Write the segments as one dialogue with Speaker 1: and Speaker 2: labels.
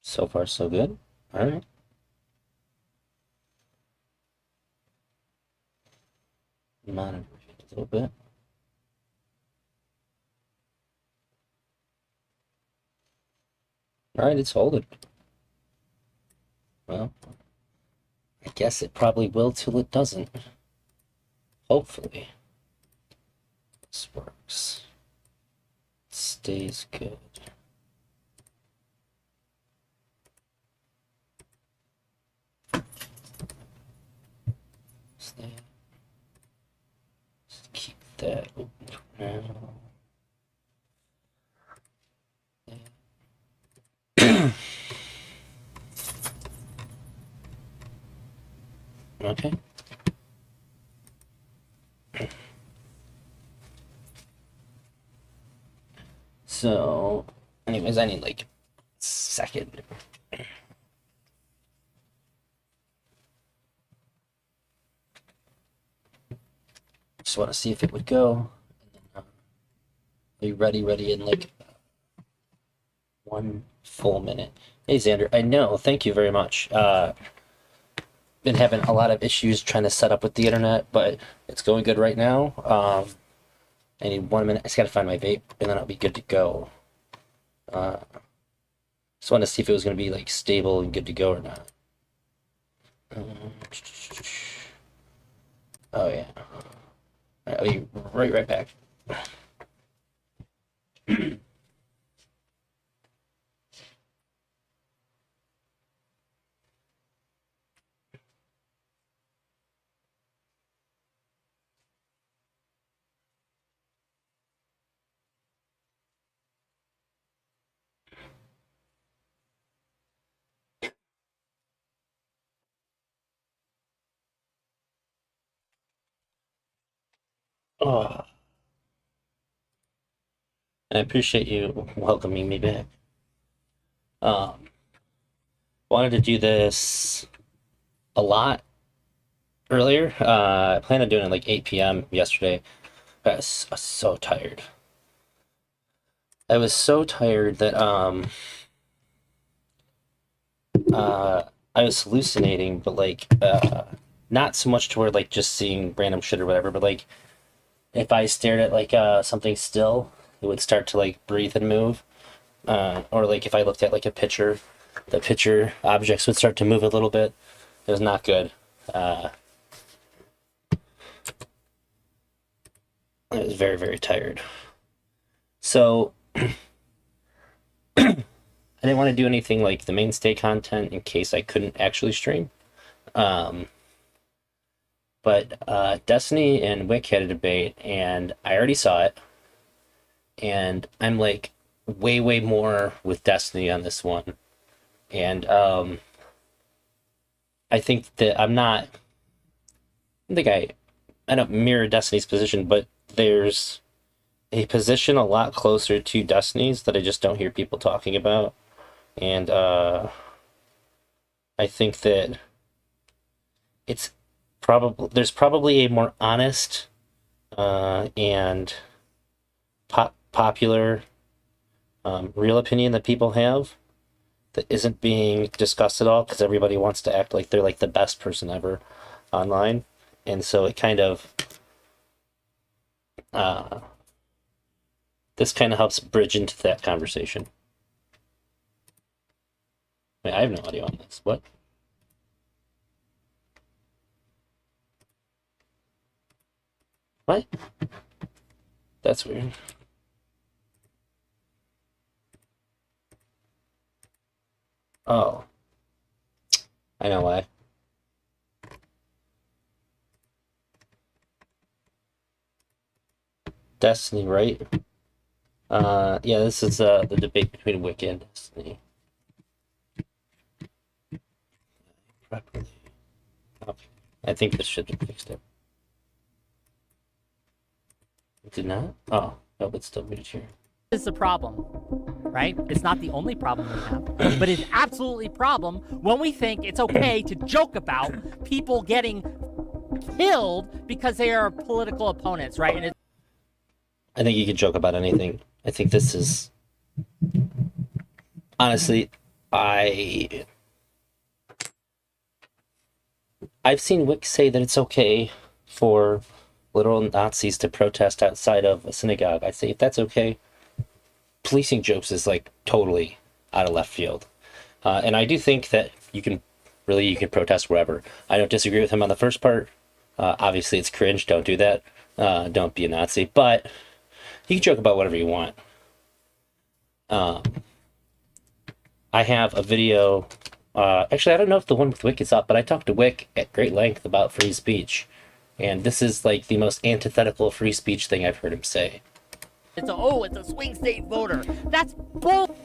Speaker 1: So far, so good. All right. Monitor it a little bit. All right, it's holding. Well, I guess it probably will till it doesn't. Hopefully, this works. Stays good. Just keep that open for now. Okay. So, anyways, I need like a second. Just want to see if it would go. Are you ready in like 1 full minute? Hey, Xander, I know. Thank you very much. Been having a lot of issues trying to set up with the internet, but it's going good right now. I need 1 minute. I just gotta find my vape, and then I'll be good to go. Just wanted to see if it was gonna be like stable and good to go or not. Oh yeah. All right, I'll be right back. Oh, I appreciate you welcoming me back. Wanted to do this a lot earlier. I planned on doing it like 8 p.m. yesterday. I was so tired. I was so tired that I was hallucinating, but like not so much to where like just seeing random shit or whatever, but like if I stared at like something still, it would start to like breathe and move. Or like if I looked at like a picture, the picture objects would start to move a little bit. It was not good. I was very tired. So I didn't want to do anything like the mainstay content in case I couldn't actually stream. But Destiny and Wick had a debate, and I already saw it, and I'm like way more with Destiny on this one, and I think that I think I don't mirror Destiny's position, but there's a position a lot closer to Destiny's that I just don't hear people talking about, and I think that it's there's probably a more honest and popular real opinion that people have that isn't being discussed at all because everybody wants to act like they're like the best person ever online, and so it kind of uh, this kind of helps bridge into that conversation. Wait, I have no audio on this. What? What? That's weird. Oh, I know why. Destiny, right? Yeah, this is the debate between Wick and Destiny. Properly. Okay. I think this should have fixed it. It did not? Oh, no, but still muted here.
Speaker 2: Is the problem, right? It's not the only problem we have, but it's absolutely a problem when we think it's okay to joke about people getting killed because they are political opponents, right? And
Speaker 1: I think you could joke about anything. I think this is honestly I I've seen Wick say that it's okay for literal Nazis to protest outside of a synagogue. I say if that's okay, policing jokes is like totally out of left field. And I do think that you can protest wherever. I don't disagree with him on the first part. Obviously, it's cringe. Don't do that. Don't be a Nazi. But you can joke about whatever you want. I have a video. Actually, I don't know if the one with Wick is up, but I talked to Wick at great length about free speech. And this is like the most antithetical free speech thing I've heard him say.
Speaker 2: It's a swing state voter. That's bull.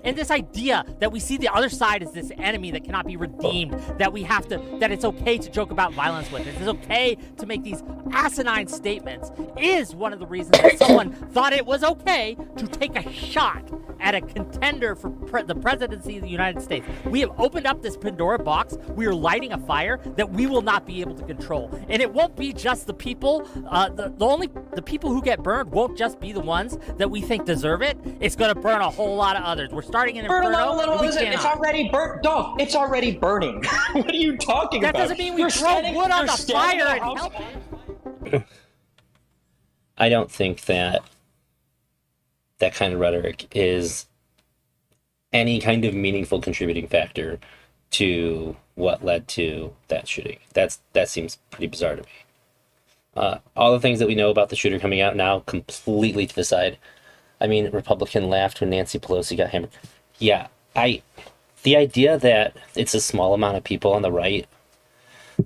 Speaker 2: And this idea that we see the other side as this enemy that cannot be redeemed, that it's okay to joke about violence with, it's okay to make these asinine statements, is one of the reasons that someone thought it was okay to take a shot at a contender for the presidency of the United States. We have opened up this Pandora box. We are lighting a fire that we will not be able to control. And it won't be just the people, the people who get burned won't just be the ones that we think deserve it. It's going to burn a whole lot of others. We're starting an inferno.
Speaker 3: It's already burnt. Dog, it's already burning. What are you talking about?
Speaker 2: That doesn't mean we throw wood on the fire and help.
Speaker 1: I don't think that kind of rhetoric is any kind of meaningful contributing factor to what led to that shooting. That seems pretty bizarre to me. All the things that we know about the shooter coming out now, completely to the side. I mean, Republican laughed when Nancy Pelosi got hammered. Yeah, the idea that it's a small amount of people on the right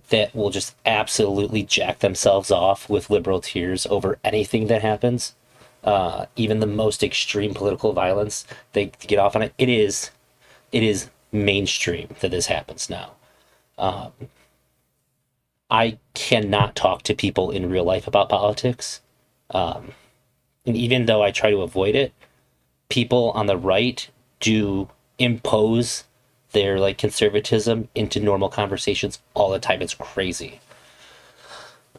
Speaker 1: that will just absolutely jack themselves off with liberal tears over anything that happens, even the most extreme political violence, they get off on it. It is mainstream that this happens now. I cannot talk to people in real life about politics. And even though I try to avoid it, people on the right do impose their like conservatism into normal conversations all the time. It's crazy.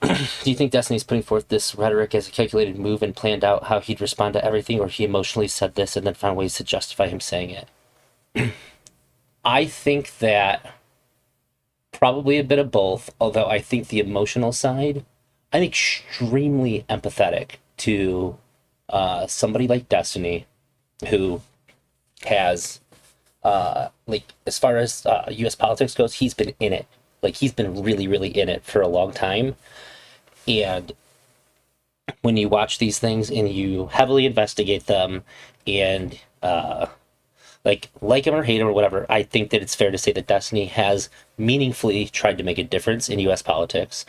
Speaker 1: Do you think Destiny's putting forth this rhetoric as a calculated move and planned out how he'd respond to everything, or he emotionally said this and then found ways to justify him saying it? I think that probably a bit of both, although I think the emotional side, I'm extremely empathetic to somebody like Destiny, who has, like, as far as U.S. politics goes, he's been in it. Like, he's been really, really in it for a long time. And when you watch these things and you heavily investigate them and, like him or hate him or whatever, I think that it's fair to say that Destiny has meaningfully tried to make a difference in U.S. politics,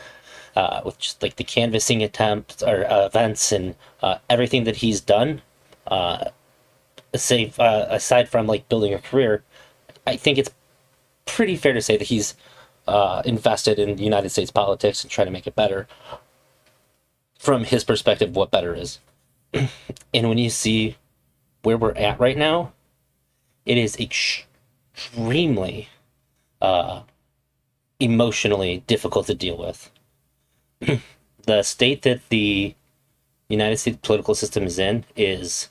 Speaker 1: with just, like, the canvassing attempts or events and everything that he's done. Aside from, like, building a career, I think it's pretty fair to say that he's invested in United States politics and trying to make it better. From his perspective, what better is. And when you see where we're at right now, it is extremely emotionally difficult to deal with. The state that the United States political system is in is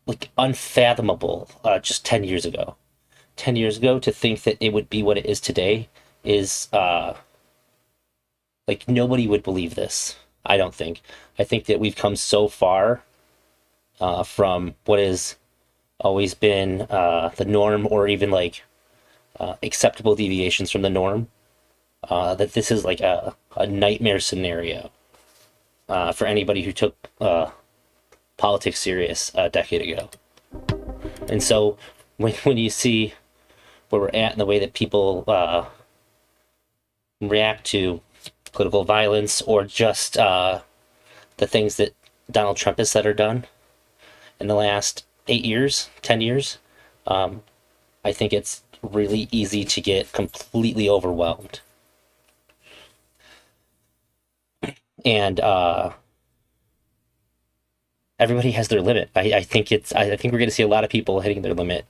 Speaker 1: like unfathomable just 10 years ago. 10 years ago, to think that it would be what it is today is like, nobody would believe this. I don't think. I think that we've come so far from what has always been the norm, or even like acceptable deviations from the norm, that this is like a nightmare scenario for anybody who took politics serious a decade ago. And so when you see where we're at and the way that people react to political violence, or just the things that Donald Trump has said or done in the last 8 years, 10 years, I think it's really easy to get completely overwhelmed. And everybody has their limit. I think we're going to see a lot of people hitting their limit.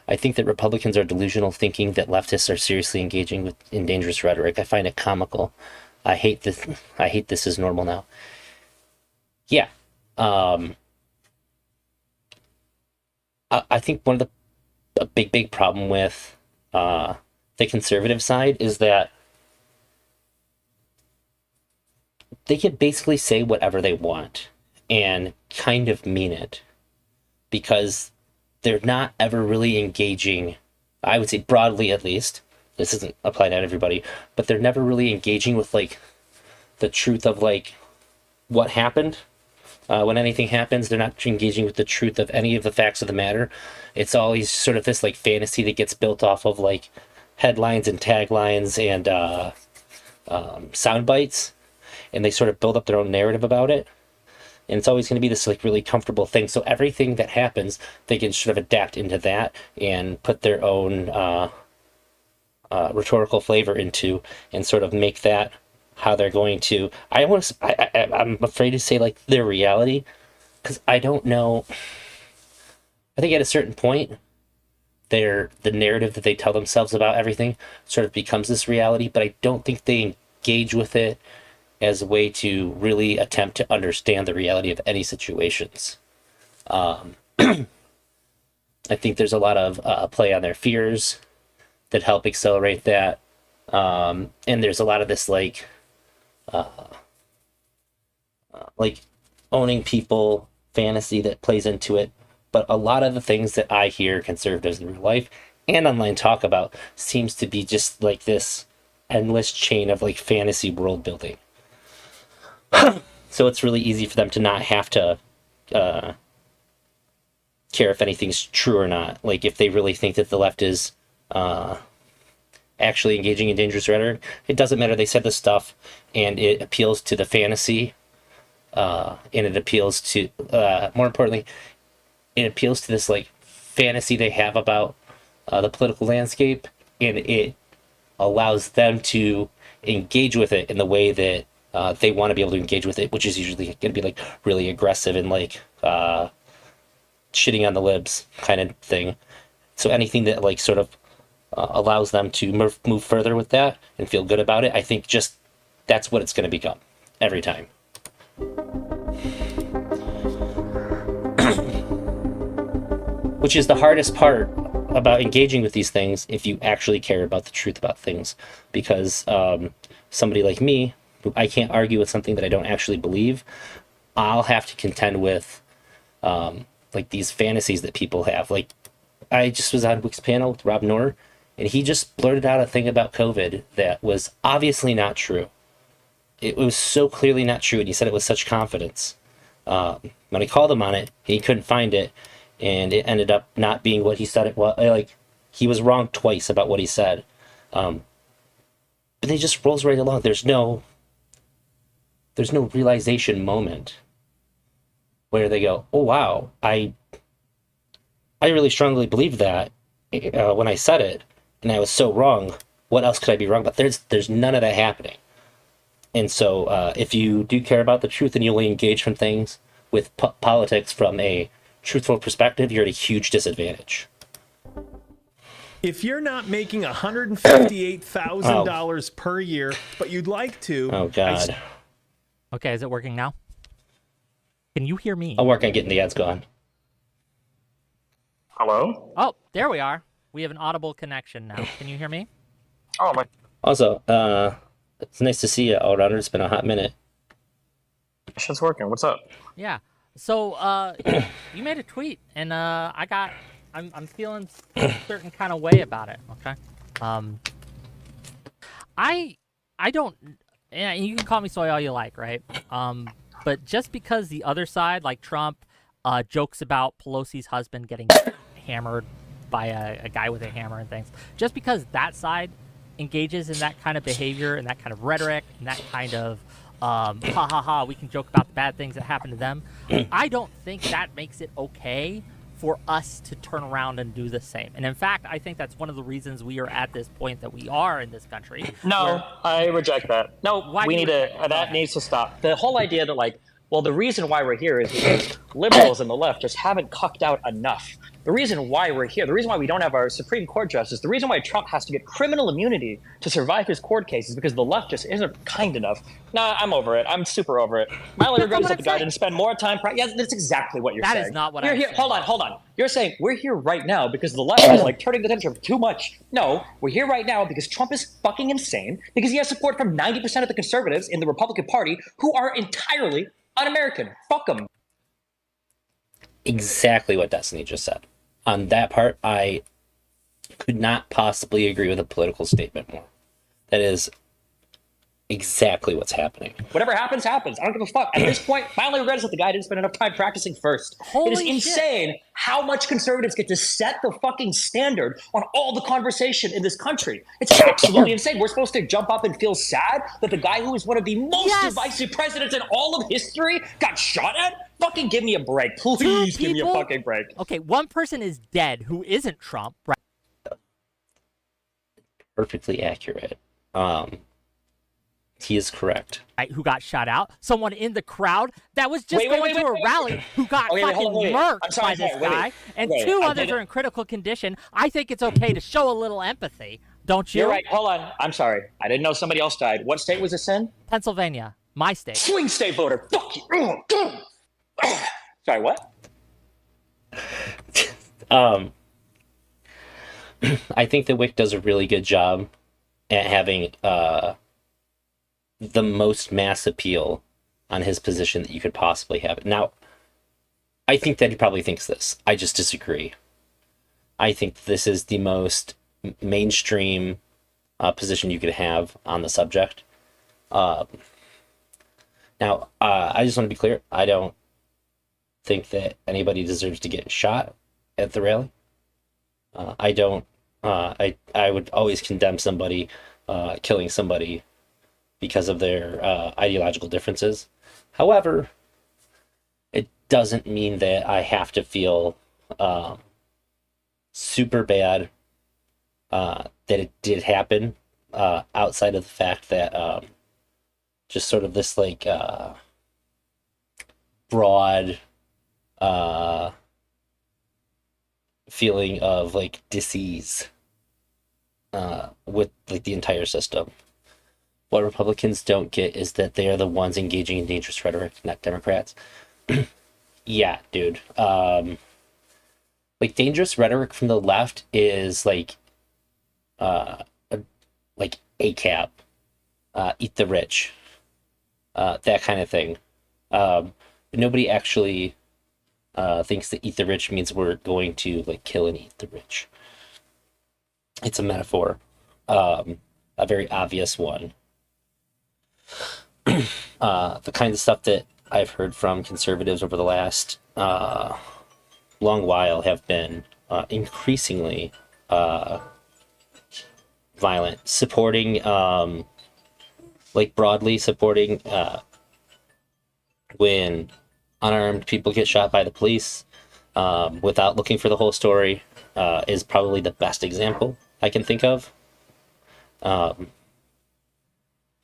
Speaker 1: I think that Republicans are delusional, thinking that leftists are seriously engaging in dangerous rhetoric. I find it comical. I hate this. I hate this as normal now. Yeah. I think one of the a big problem with the conservative side is that they can basically say whatever they want and kind of mean it, because they're not ever really engaging, I would say broadly at least, this isn't applied on everybody, but they're never really engaging with like the truth of like what happened. When anything happens, they're not engaging with the truth of any of the facts of the matter. It's always sort of this like fantasy that gets built off of like headlines and taglines and sound bites, and they sort of build up their own narrative about it. And it's always going to be this like really comfortable thing. So everything that happens, they can sort of adapt into that and put their own rhetorical flavor into, and sort of make that how they're going to. I'm afraid to say like their reality, because I don't know. I think at a certain point, the narrative that they tell themselves about everything sort of becomes this reality. But I don't think they engage with it as a way to really attempt to understand the reality of any situations. I think there's a lot of play on their fears that help accelerate that. And there's a lot of this like owning people fantasy that plays into it. But a lot of the things that I hear conservatives in real life and online talk about seems to be just like this endless chain of like fantasy world building. So it's really easy for them to not have to care if anything's true or not. Like if they really think that the left is actually engaging in dangerous rhetoric, it doesn't matter. They said this stuff, and it appeals to the fantasy, and it appeals to, more importantly, it appeals to this like fantasy they have about the political landscape, and it allows them to engage with it in the way that they want to be able to engage with it, which is usually going to be like really aggressive and like shitting on the libs kind of thing. So anything that like sort of allows them to move further with that and feel good about it, I think just that's what it's going to become every time. Which is the hardest part about engaging with these things if you actually care about the truth about things. Because somebody like me, I can't argue with something that I don't actually believe. I'll have to contend with like these fantasies that people have. Like I just was on Wick's panel with Rob Noor, and he just blurted out a thing about COVID that was obviously not true. It was so clearly not true, and he said it with such confidence. When I called him on it, he couldn't find it, and it ended up not being what he said it was. Like he was wrong twice about what he said. But it just rolls right along. There's no realization moment where they go, "Oh wow, I really strongly believe that when I said it, and I was so wrong. What else could I be wrong about?" There's none of that happening. And so, if you do care about the truth and you only engage from things with politics from a truthful perspective, you're at a huge disadvantage.
Speaker 4: If you're not making $158,000 per year, but you'd like to...
Speaker 1: Oh, God.
Speaker 2: Okay, is it working now? Can you hear me?
Speaker 1: I'll work on getting the ads going.
Speaker 3: Hello?
Speaker 2: Oh, there we are. We have an audible connection now. Can you hear me?
Speaker 3: Oh, my.
Speaker 1: Also, it's nice to see you, All-Rounder. It's been a hot minute.
Speaker 3: Shit's working. What's up?
Speaker 2: Yeah. So, you made a tweet, and I'm feeling a certain kind of way about it. Okay. I don't. Yeah, you can call me soy all you like, right? But just because the other side, like Trump, jokes about Pelosi's husband getting hammered by a guy with a hammer and things, just because that side engages in that kind of behavior and that kind of rhetoric and that kind of ha ha ha, we can joke about the bad things that happen to them, I don't think that makes it okay for us to turn around and do the same. And in fact, I think that's one of the reasons we are at this point that we are in this country.
Speaker 3: No, I reject that. No,
Speaker 2: Why
Speaker 3: we
Speaker 2: do
Speaker 3: need
Speaker 2: you
Speaker 3: to.
Speaker 2: reject it?
Speaker 3: That needs to stop. The whole idea that like Well, the reason why we're here is because liberals and the left just haven't cucked out enough. The reason why we're here, the reason why we don't have our Supreme Court justice, the reason why Trump has to get criminal immunity to survive his court case is because the left just isn't kind enough. Nah, I'm over it. I'm super over it. My only regret is that the guy didn't spend more time. Yeah, that's exactly what you're saying.
Speaker 2: That is not what
Speaker 3: you're
Speaker 2: I'm
Speaker 3: here.
Speaker 2: saying.
Speaker 3: Hold on. You're saying we're here right now because the left is like turning the temperature too much. No, we're here right now because Trump is fucking insane, because he has support from 90% of the conservatives in the Republican Party who are entirely un-American. Fuck them.
Speaker 1: Exactly what Destiny just said. On that part, I could not possibly agree with a political statement more. That is exactly what's happening.
Speaker 3: Whatever happens, happens. I don't give a fuck. At this point, my only regret is that the guy didn't spend enough time practicing first. It is insane how much conservatives get to set the fucking standard on all the conversation in this country. It's absolutely insane. We're supposed to jump up and feel sad that the guy who is one of the most divisive presidents in all of history got shot at? Fucking give me a break. Please give me a fucking break.
Speaker 2: Okay, one person is dead who isn't Trump, right?
Speaker 1: Perfectly accurate. He is correct.
Speaker 2: Right, who got shot out? Someone in the crowd that was just going to a rally who got fucking murked by this guy, and two others are in critical condition. I think it's okay to show a little empathy, don't you?
Speaker 3: You're right. Hold on. I'm sorry. I didn't know somebody else died. What state was this in?
Speaker 2: Pennsylvania, my state.
Speaker 3: Swing state voter. Fuck you. Sorry, what?
Speaker 1: I think that Wick does a really good job at having the most mass appeal on his position that you could possibly have. Now, I think that he probably thinks this. I just disagree. I think this is the most mainstream position you could have on the subject. Now, I just want to be clear. I don't think that anybody deserves to get shot at the rally. I don't. I would always condemn somebody killing somebody because of their ideological differences. However, it doesn't mean that I have to feel super bad that it did happen, outside of the fact that just sort of this like broad feeling of like dis-ease with like the entire system. What Republicans don't get is that they are the ones engaging in dangerous rhetoric, not Democrats. Yeah, dude. Like dangerous rhetoric from the left is like ACAB, eat the rich, that kind of thing. But nobody actually thinks that eat the rich means we're going to like kill and eat the rich. It's a metaphor, a very obvious one. The kind of stuff that I've heard from conservatives over the last long while have been increasingly violent, supporting like broadly supporting when unarmed people get shot by the police without looking for the whole story is probably the best example I can think of.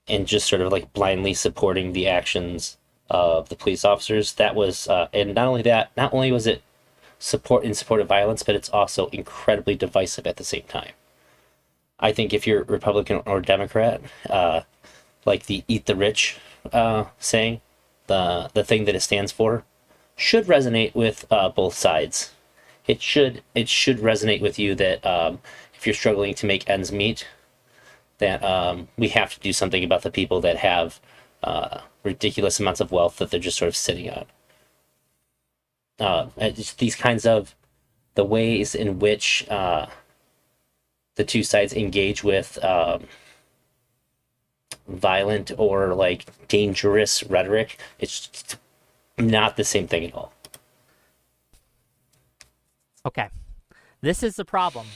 Speaker 1: And just sort of like blindly supporting the actions of the police officers. That was, and not only was it support of violence, but it's also incredibly divisive at the same time. I think if you're Republican or Democrat, like the eat the rich saying, the thing that it stands for, should resonate with both sides. It should resonate with you that if you're struggling to make ends meet, that we have to do something about the people that have ridiculous amounts of wealth that they're just sort of sitting on. Just these kinds of the ways in which the two sides engage with violent or like dangerous rhetoric, it's not the same thing at all.
Speaker 2: Okay, this is the problem,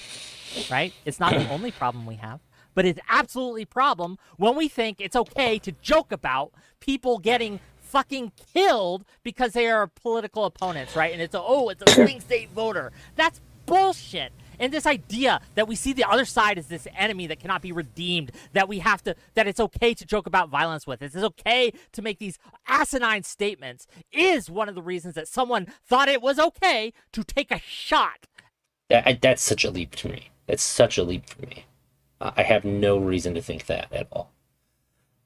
Speaker 2: right? It's not the only problem we have. But it's absolutely a problem when we think it's okay to joke about people getting fucking killed because they are political opponents, right? And it's a swing state voter. That's bullshit. And this idea that we see the other side as this enemy that cannot be redeemed, that it's okay to joke about violence with, it's okay to make these asinine statements, is one of the reasons that someone thought it was okay to take a shot.
Speaker 1: That's such a leap to me. It's such a leap for me. I have no reason to think that at all.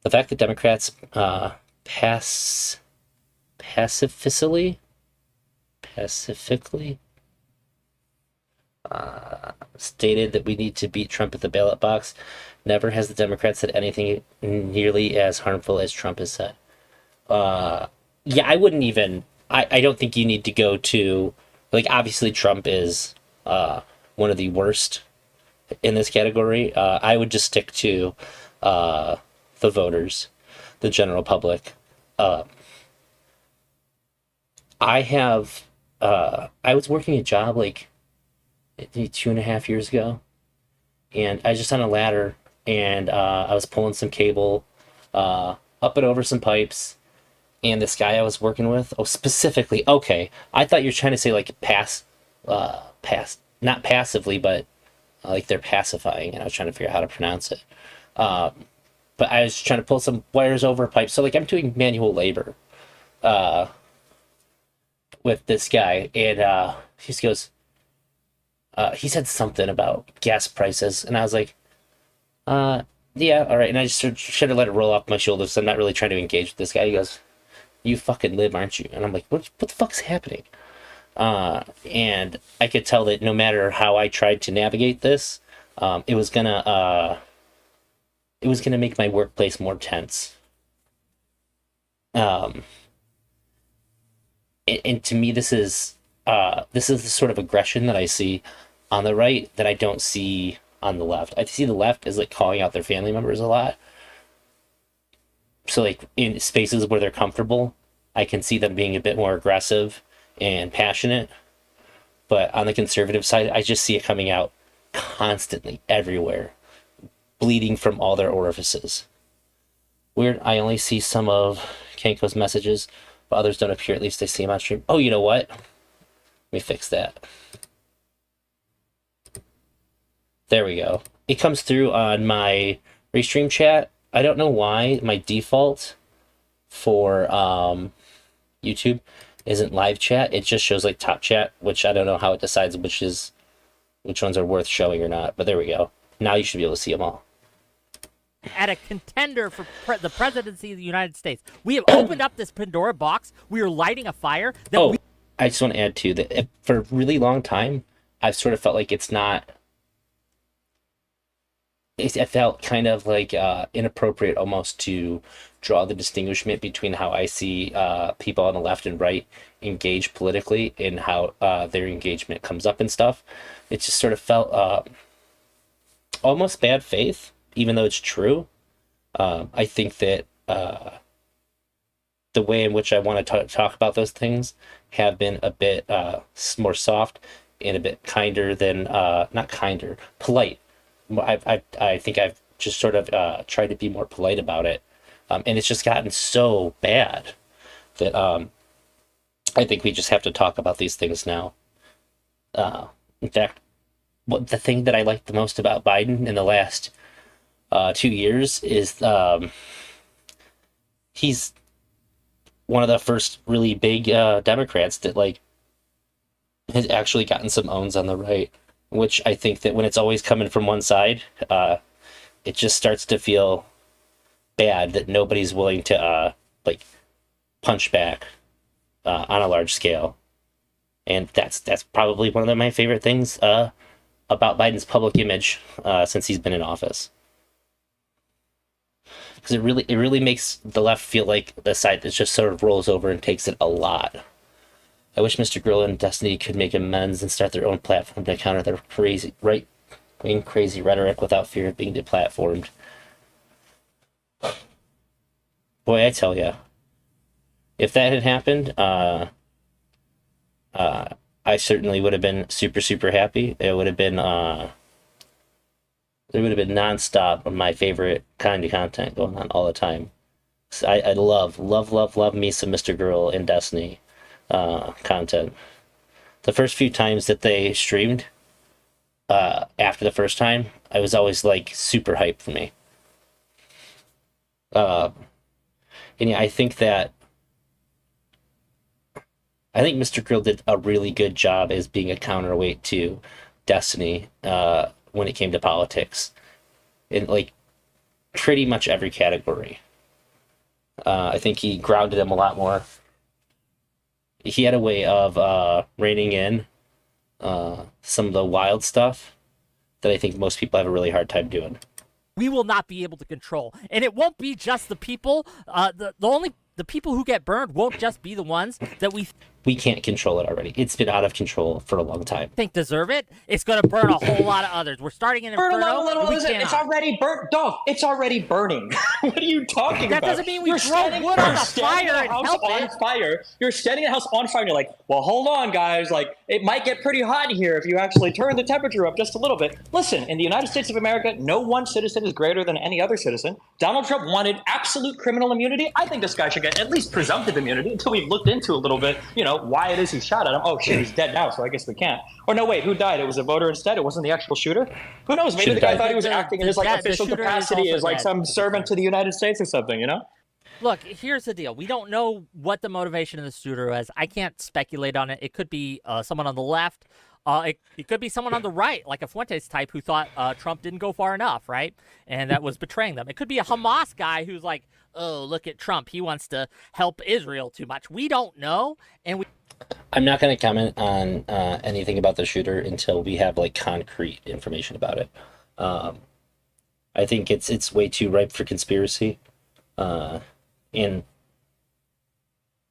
Speaker 1: The fact that Democrats pacifically stated that we need to beat Trump at the ballot box, never has the Democrats said anything nearly as harmful as Trump has said. Yeah, I wouldn't even. I don't think you need to go to, like, obviously Trump is one of the worst in this category. I would just stick to the voters, the general public. I was working a job like 2.5 years ago, and I was just on a ladder, and I was pulling some cable up and over some pipes, and this guy I was working with, specifically, okay, I thought you were trying to say like not passively, but like they're pacifying, and I was trying to figure out how to pronounce it. But I was trying to pull some wires over a pipe, so like I'm doing manual labor with this guy, and he just goes, he said something about gas prices, and I was like, yeah, all right. And I just should have let it roll off my shoulders. So I'm not really trying to engage with this guy. He goes, "You fucking live, aren't you?" And I'm like, what the fuck's happening? And I could tell that no matter how I tried to navigate this, it was gonna make my workplace more tense. And to me, this is the sort of aggression that I see on the right that I don't see on the left. I see the left as like calling out their family members a lot. So like in spaces where they're comfortable, I can see them being a bit more aggressive and passionate. But on the conservative side, I just see it coming out constantly everywhere, bleeding from all their orifices. Weird, I only see some of Kenko's messages, but others don't appear. At least I see them on stream. Oh, you know what? Let me fix that. There we go. It comes through on my restream chat. I don't know why my default for YouTube isn't live chat. It just shows like top chat, which I don't know how it decides which ones are worth showing or not. But there we go. Now you should be able to see them all.
Speaker 2: At a contender for the presidency of the United States, we have opened up this Pandora box. We are lighting a fire.
Speaker 1: I just want to add too that for a really long time, I've sort of felt like it's not. It felt kind of like inappropriate almost to draw the distinguishment between how I see people on the left and right engage politically and how their engagement comes up and stuff. It just sort of felt almost bad faith, even though it's true. I think that the way in which I want to talk about those things have been a bit more soft and a bit kinder than, not kinder, polite. I think I've just sort of tried to be more polite about it. And it's just gotten so bad that I think we just have to talk about these things now. In fact, the thing that I like the most about Biden in the last 2 years is he's one of the first really big Democrats that like has actually gotten some owns on the right, which I think that when it's always coming from one side, it just starts to feel bad that nobody's willing to like punch back on a large scale. And that's probably one of my favorite things about Biden's public image since he's been in office. Because it really makes the left feel like the side that just sort of rolls over and takes it a lot. I wish Mr. Grillo and Destiny could make amends and start their own platform to counter their crazy right-wing crazy rhetoric without fear of being deplatformed. Boy, I tell ya, if that had happened, I certainly would have been super, super happy. It would have been nonstop of my favorite kind of content going on all the time. I love me some Mr. Girl and Destiny content. The first few times that they streamed, after the first time, I was always like super hyped for me. And yeah, I think Mr. Grill did a really good job as being a counterweight to Destiny when it came to politics in like pretty much every category. I think he grounded him a lot more. He had a way of reining in some of the wild stuff that I think most people have a really hard time doing.
Speaker 2: We will not be able to control, and it won't be just the people. The people who get burned won't just be the ones that
Speaker 1: we can't control it already. It's been out of control for a long time.
Speaker 2: think deserve it. It's going to burn a whole lot of others. We're starting an inferno.
Speaker 3: It's already burnt, dog. It's already burning. What are you talking about?
Speaker 2: That doesn't mean we throw wood on the fire and help it.
Speaker 3: You're standing in a house on fire, and you're like, well, hold on, guys. Like, it might get pretty hot in here if you actually turn the temperature up just a little bit. Listen, in the United States of America, no one citizen is greater than any other citizen. Donald Trump wanted absolute criminal immunity. I think this guy should get at least presumptive immunity until we've looked into a little bit, why it is he shot at him. Oh, shit, he's dead now, so I guess we can't. Or no, wait, who died? It was a voter instead? It wasn't the actual shooter? Who knows? Maybe the guy thought he was acting in his official capacity as like some servant to the United States or something,
Speaker 2: Look, here's the deal. We don't know what the motivation of the shooter was. I can't speculate on it. It could be someone on the left. It could be someone on the right, like a Fuentes type who thought Trump didn't go far enough, right? And that was betraying them. It could be a Hamas guy who's like, oh, look at Trump. He wants to help Israel too much. We don't know.
Speaker 1: I'm not going to comment on anything about the shooter until we have like concrete information about it. I think it's way too ripe for conspiracy. And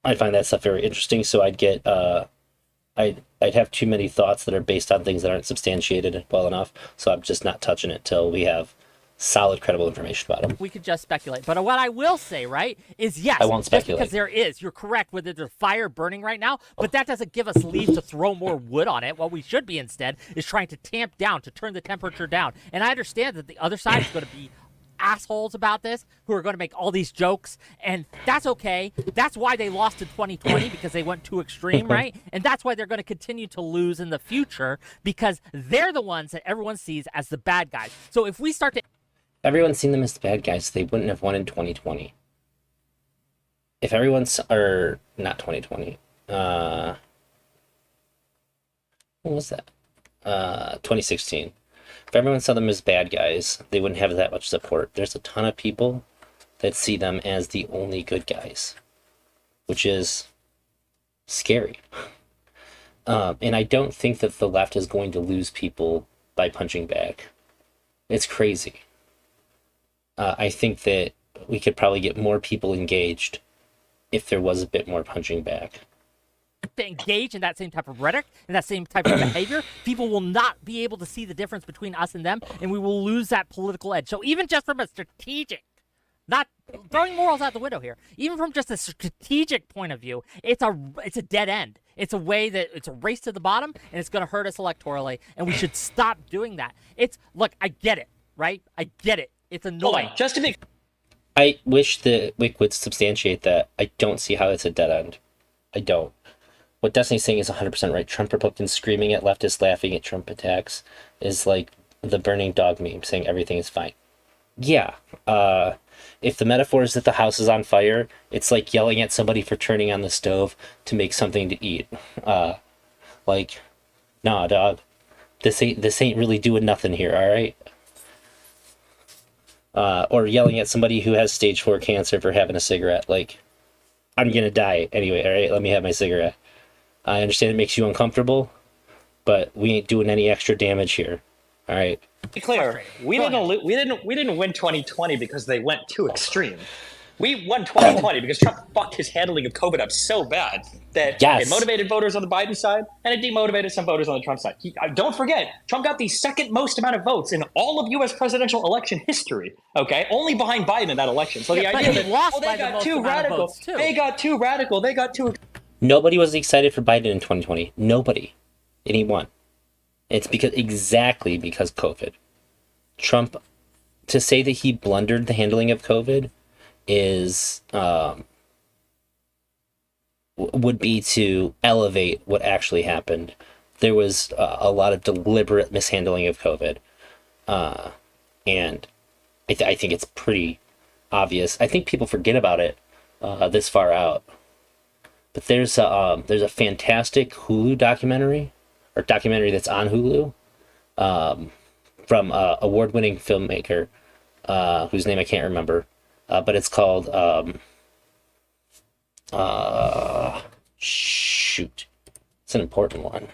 Speaker 1: I find that stuff very interesting. So I'd have too many thoughts that are based on things that aren't substantiated well enough. So I'm just not touching it till we have solid, credible information about them.
Speaker 2: We could just speculate. But what I will say, right, is yes.
Speaker 1: I won't speculate.
Speaker 2: Because there is. You're correct with there's a fire burning right now, but that doesn't give us leave to throw more wood on it. What we should be instead is trying to tamp down, to turn the temperature down. And I understand that the other side is going to be assholes about this who are going to make all these jokes, and that's okay. That's why they lost in 2020, because they went too extreme, right? And that's why they're going to continue to lose in the future, because they're the ones that everyone sees as the bad guys. So if we start to...
Speaker 1: Everyone's seen them as the bad guys. They wouldn't have won in 2020. If everyone's... Or, not 2020. What was that? 2016. If everyone saw them as bad guys, they wouldn't have that much support. There's a ton of people that see them as the only good guys, which is scary. And I don't think that the left is going to lose people by punching back. It's crazy. I think that we could probably get more people engaged if there was a bit more punching back.
Speaker 2: To engage in that same type of rhetoric and that same type of behavior, people will not be able to see the difference between us and them, and we will lose that political edge. So even just from a strategic, not throwing morals out the window here, even from just a strategic point of view, it's a dead end. It's a way that it's a race to the bottom, and it's going to hurt us electorally, and we should stop doing that. Look, I get it, right? I get it. It's annoying.
Speaker 3: Just to be...
Speaker 1: I wish that Wick would substantiate that. I don't see how it's a dead end. I don't. What Destiny's saying is 100% right. Trump Republicans screaming at leftists, laughing at Trump attacks is like the burning dog meme saying everything is fine. Yeah. If the metaphor is that the house is on fire, it's like yelling at somebody for turning on the stove to make something to eat. Nah, dog. This ain't really doing nothing here, all right? Or yelling at somebody who has stage 4 cancer for having a cigarette. Like, I'm gonna die anyway, all right? Let me have my cigarette. I understand it makes you uncomfortable, but we ain't doing any extra damage here. All right.
Speaker 3: To be clear, we didn't win 2020 because they went too extreme. We won 2020 because Trump fucked his handling of COVID up so bad that it motivated voters on the Biden side and it demotivated some voters on the Trump side. Don't forget, Trump got the second most amount of votes in all of U.S. presidential election history. Okay, only behind Biden in that election. So the idea that they got too radical, they got too.
Speaker 1: Nobody was excited for Biden in 2020. Nobody. And he won. It's exactly because COVID. Trump, to say that he blundered the handling of COVID is would be to elevate what actually happened there was a lot of deliberate mishandling of COVID, and I think it's pretty obvious. I think people forget about it this far out, but there's a fantastic Hulu documentary that's on Hulu from award-winning filmmaker whose name I can't remember, but it's called shoot, it's an important one.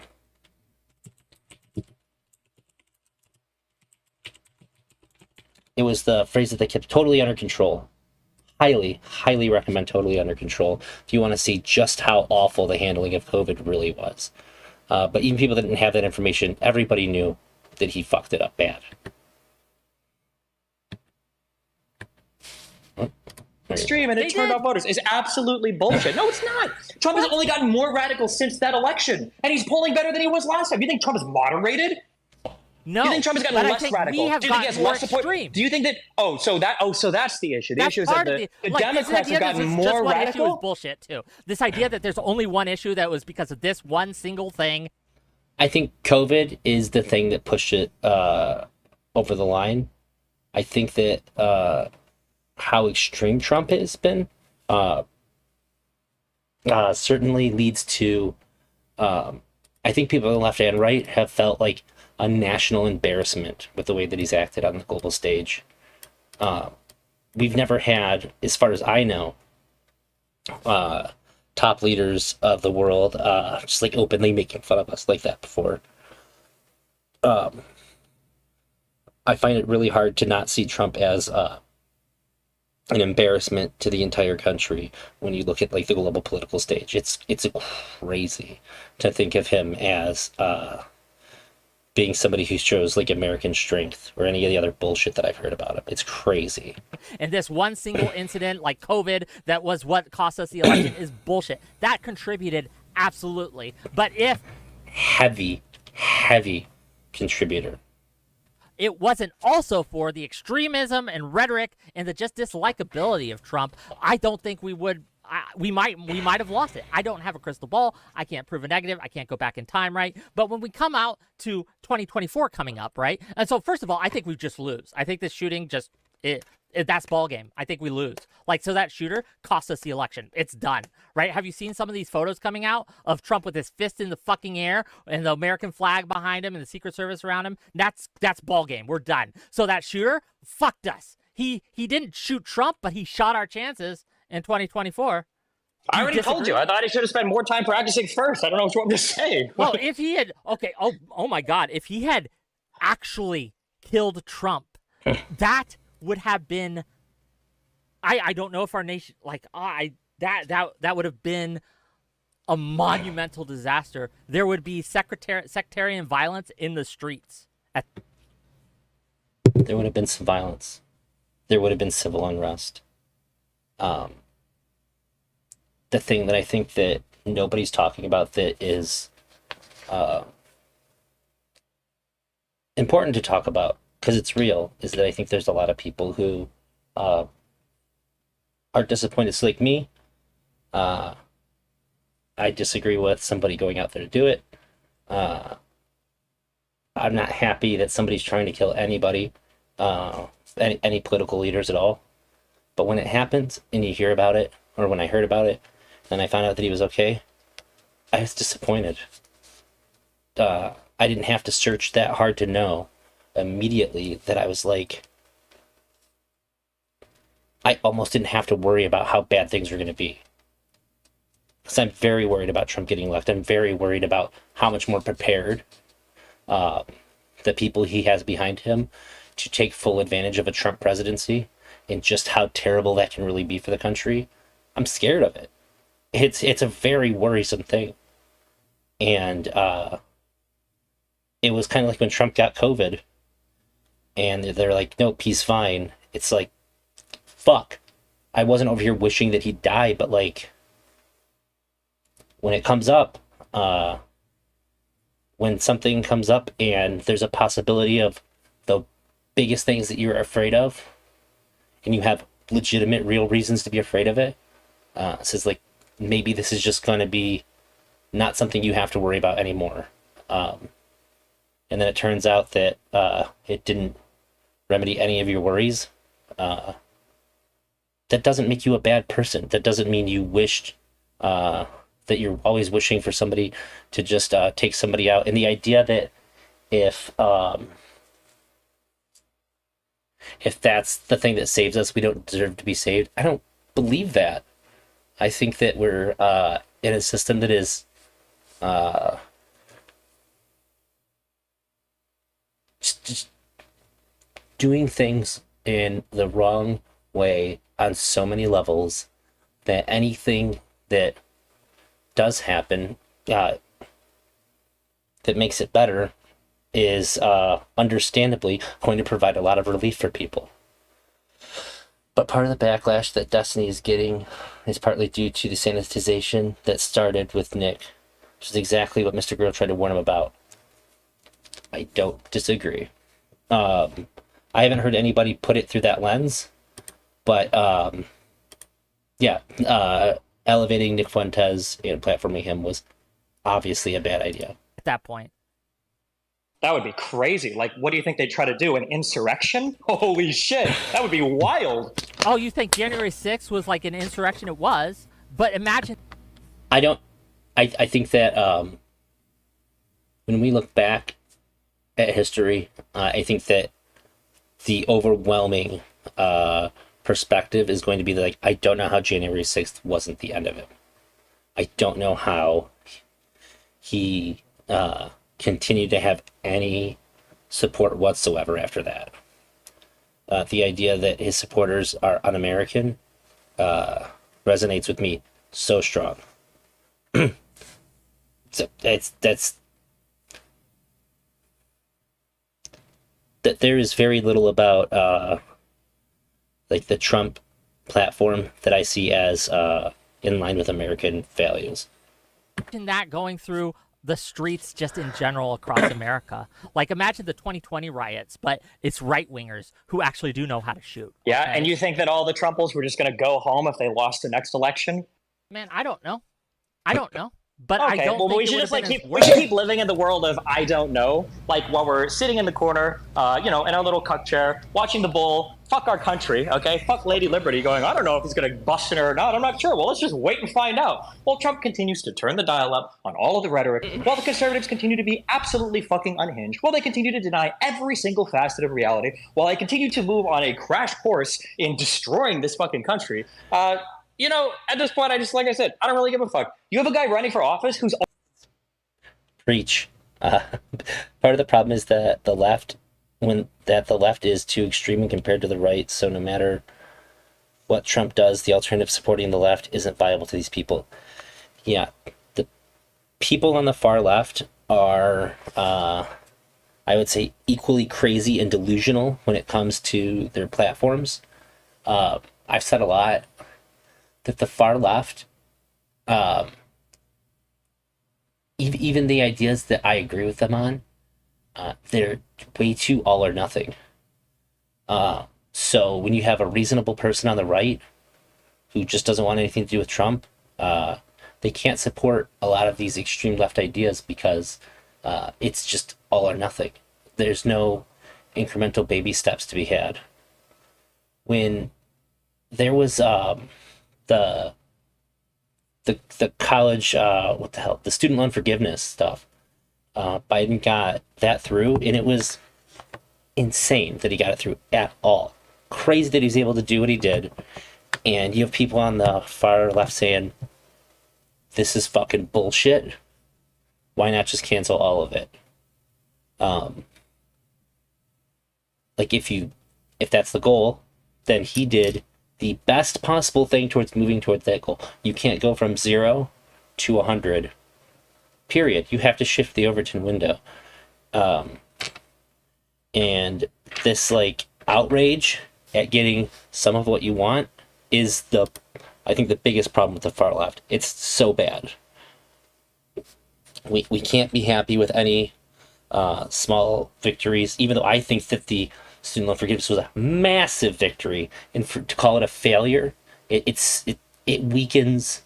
Speaker 1: It was the phrase that they kept totally under control. Highly recommend Totally Under Control if you want to see just how awful the handling of COVID really was. But even people that didn't have that information, everybody knew that he fucked it up bad.
Speaker 3: Extreme and it turned off voters is absolutely bullshit. No, it's not. Trump has only gotten more radical since that election, and he's polling better than he was last time. You think Trump is moderated?
Speaker 2: No.
Speaker 3: Do you think Trump has gotten less radical?
Speaker 2: Do
Speaker 3: you think he has less support?
Speaker 2: Extreme.
Speaker 3: Do you think that? So that's the issue. The issue is that the
Speaker 2: like,
Speaker 3: Democrats have gotten more
Speaker 2: one
Speaker 3: radical.
Speaker 2: Issue is bullshit too. This idea that there's only one issue that was because of this one single thing.
Speaker 1: I think COVID is the thing that pushed it over the line. I think that how extreme Trump has been certainly leads to. I think people on the left and right have felt like a national embarrassment with the way that he's acted on the global stage. We've never had, as far as I know, top leaders of the world just like openly making fun of us like that before. I find it really hard to not see Trump as an embarrassment to the entire country when you look at like the global political stage. It's crazy to think of him as being somebody who shows like American strength or any of the other bullshit that I've heard about him. It's crazy.
Speaker 2: And this one single incident like COVID that was what cost us the election is bullshit. That contributed absolutely. But if
Speaker 1: heavy contributor.
Speaker 2: It wasn't also for the extremism and rhetoric and the just dislikability of Trump, I don't think we would. We might have lost it. I don't have a crystal ball. I can't prove a negative. I can't go back in time, right? But when we come out to 2024 coming up, right? And so first of all, I think we just lose. I think this shooting just that's ball game. I think we lose. Like, so that shooter cost us the election. It's done, right? Have you seen some of these photos coming out of Trump with his fist in the fucking air and the American flag behind him and the Secret Service around him? That's ball game. We're done. So that shooter fucked us. He didn't shoot Trump, but he shot our chances in 2024.
Speaker 3: I already told you. I thought he should have spent more time practicing first. I don't know what you want me to say.
Speaker 2: Well, if he had, okay, oh my God, if he had actually killed Trump, that would have been, I don't know if our nation, like, that would have been a monumental disaster. There would be sectarian violence in the streets.
Speaker 1: There would have been some violence. There would have been civil unrest. The thing that I think that nobody's talking about that is important to talk about, because it's real, is that I think there's a lot of people who are disappointed. So like me, I disagree with somebody going out there to do it. I'm not happy that somebody's trying to kill anybody, any political leaders at all. But when it happens and you hear about it, or when I heard about it, and I found out that he was okay, I was disappointed. I didn't have to search that hard to know immediately that I was like, I almost didn't have to worry about how bad things were going to be. Because I'm very worried about Trump getting elected. I'm very worried about how much more prepared the people he has behind him to take full advantage of a Trump presidency and just how terrible that can really be for the country. I'm scared of it. It's a very worrisome thing. And it was kind of like when Trump got COVID and they're like, nope, he's fine. It's like, fuck. I wasn't over here wishing that he'd die, but like, when it comes up, when something comes up and there's a possibility of the biggest things that you're afraid of, and you have legitimate, real reasons to be afraid of it, so it's like, maybe this is just going to be not something you have to worry about anymore. and then it turns out that it didn't remedy any of your worries, that doesn't make you a bad person. That doesn't mean you wished that you're always wishing for somebody to just take somebody out. And the idea that if that's the thing that saves us, we don't deserve to be saved. I don't believe that. I think that we're in a system that is just doing things in the wrong way on so many levels that anything that does happen that makes it better is understandably going to provide a lot of relief for people. But part of the backlash that Destiny is getting is partly due to the sanitization that started with Nick, which is exactly what Mr. Grill tried to warn him about. I don't disagree. I haven't heard anybody put it through that lens, but elevating Nick Fuentes and platforming him was obviously a bad idea.
Speaker 2: At that point.
Speaker 3: That would be crazy. Like, what do you think they'd try to do? An insurrection? Holy shit. That would be wild.
Speaker 2: Oh, you think January 6th was like an insurrection? It was. But imagine.
Speaker 1: I think that when we look back at history, I think that the overwhelming perspective is going to be like, I don't know how January 6th wasn't the end of it. I don't know how he continued to have any support whatsoever after that. The idea that his supporters are un-American resonates with me so strong. That there is very little about like the Trump platform that I see as in line with American values.
Speaker 2: Imagine that going through the streets just in general across America. Like, imagine the 2020 riots, but it's right-wingers who actually do know how to shoot.
Speaker 3: Yeah,
Speaker 2: Okay?
Speaker 3: and you think that all the Trumples were just going to go home if they lost the next election?
Speaker 2: Man, I don't know. But
Speaker 3: Okay,
Speaker 2: I don't
Speaker 3: well,
Speaker 2: think
Speaker 3: we
Speaker 2: it
Speaker 3: should
Speaker 2: would
Speaker 3: just
Speaker 2: have
Speaker 3: like
Speaker 2: been
Speaker 3: we should keep living in the world of I don't know. Like while we're sitting in the corner, in our little cuck chair, watching the bull. Fuck our country, okay? Fuck Lady Liberty, going, I don't know if he's going to bust in her or not. I'm not sure. Well, let's just wait and find out. Well, Trump continues to turn the dial up on all of the rhetoric, while the conservatives continue to be absolutely fucking unhinged, while they continue to deny every single facet of reality, while they continue to move on a crash course in destroying this fucking country. At this point, like I said, I don't really give a fuck. You have a guy running for office who's
Speaker 1: Preach. Part of the problem is that the left is too extreme compared to the right. So no matter what Trump does, the alternative supporting the left isn't viable to these people. Yeah, the people on the far left are, I would say, equally crazy and delusional when it comes to their platforms. I've said a lot that the far left, even the ideas that I agree with them on, they're way too all or nothing. So when you have a reasonable person on the right who just doesn't want anything to do with Trump, they can't support a lot of these extreme left ideas because it's just all or nothing. There's no incremental baby steps to be had. When there was the college, the student loan forgiveness stuff, Biden got that through, and it was insane that he got it through at all. Crazy that he's able to do what he did. And you have people on the far left saying, this is fucking bullshit. Why not just cancel all of it? Like if that's the goal, then he did the best possible thing towards moving towards that goal. You can't go from 0 to 100. Period. You have to shift the Overton window. And this outrage at getting some of what you want is I think the biggest problem with the far left. It's so bad. We can't be happy with any small victories, even though I think that the student loan forgiveness was a massive victory, and to call it a failure, it weakens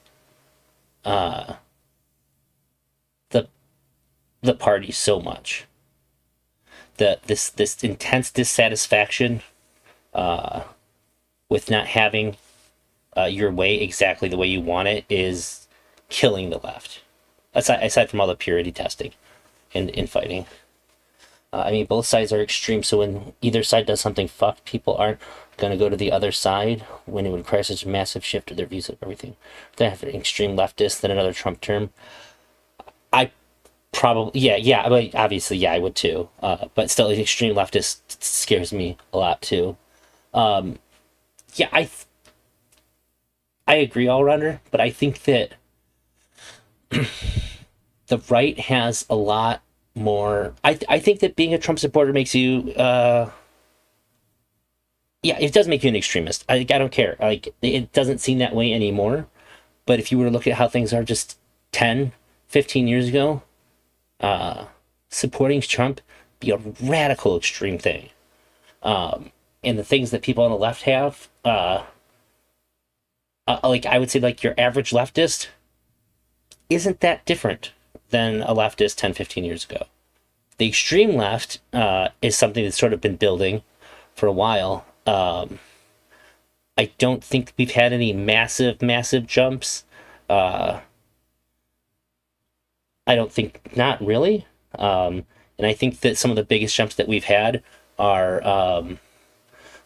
Speaker 1: the party so much. This intense dissatisfaction with not having your way exactly the way you want it is killing the left. Aside from all the purity testing and infighting. I mean, both sides are extreme, so when either side does something fucked, people aren't going to go to the other side when it would require such a massive shift of their views of everything. Then have an extreme leftist, then another Trump term. I probably, yeah, but obviously, yeah, I would too. But still, an extreme leftist scares me a lot too. Yeah, I agree all rounder, but I think that the right has a lot more. I think that being a Trump supporter makes you yeah, it does make you an extremist. I don't care. Like, it doesn't seem that way anymore. But if you were to look at how things are just 10, 15 years ago, supporting Trump be a radical extreme thing. And the things that people on the left have, like, I would say, like, your average leftist isn't that different than a leftist 10, 15 years ago. The extreme left is something that's sort of been building for a while. I don't think we've had any massive jumps. I don't think, not really. And I think that some of the biggest jumps that we've had are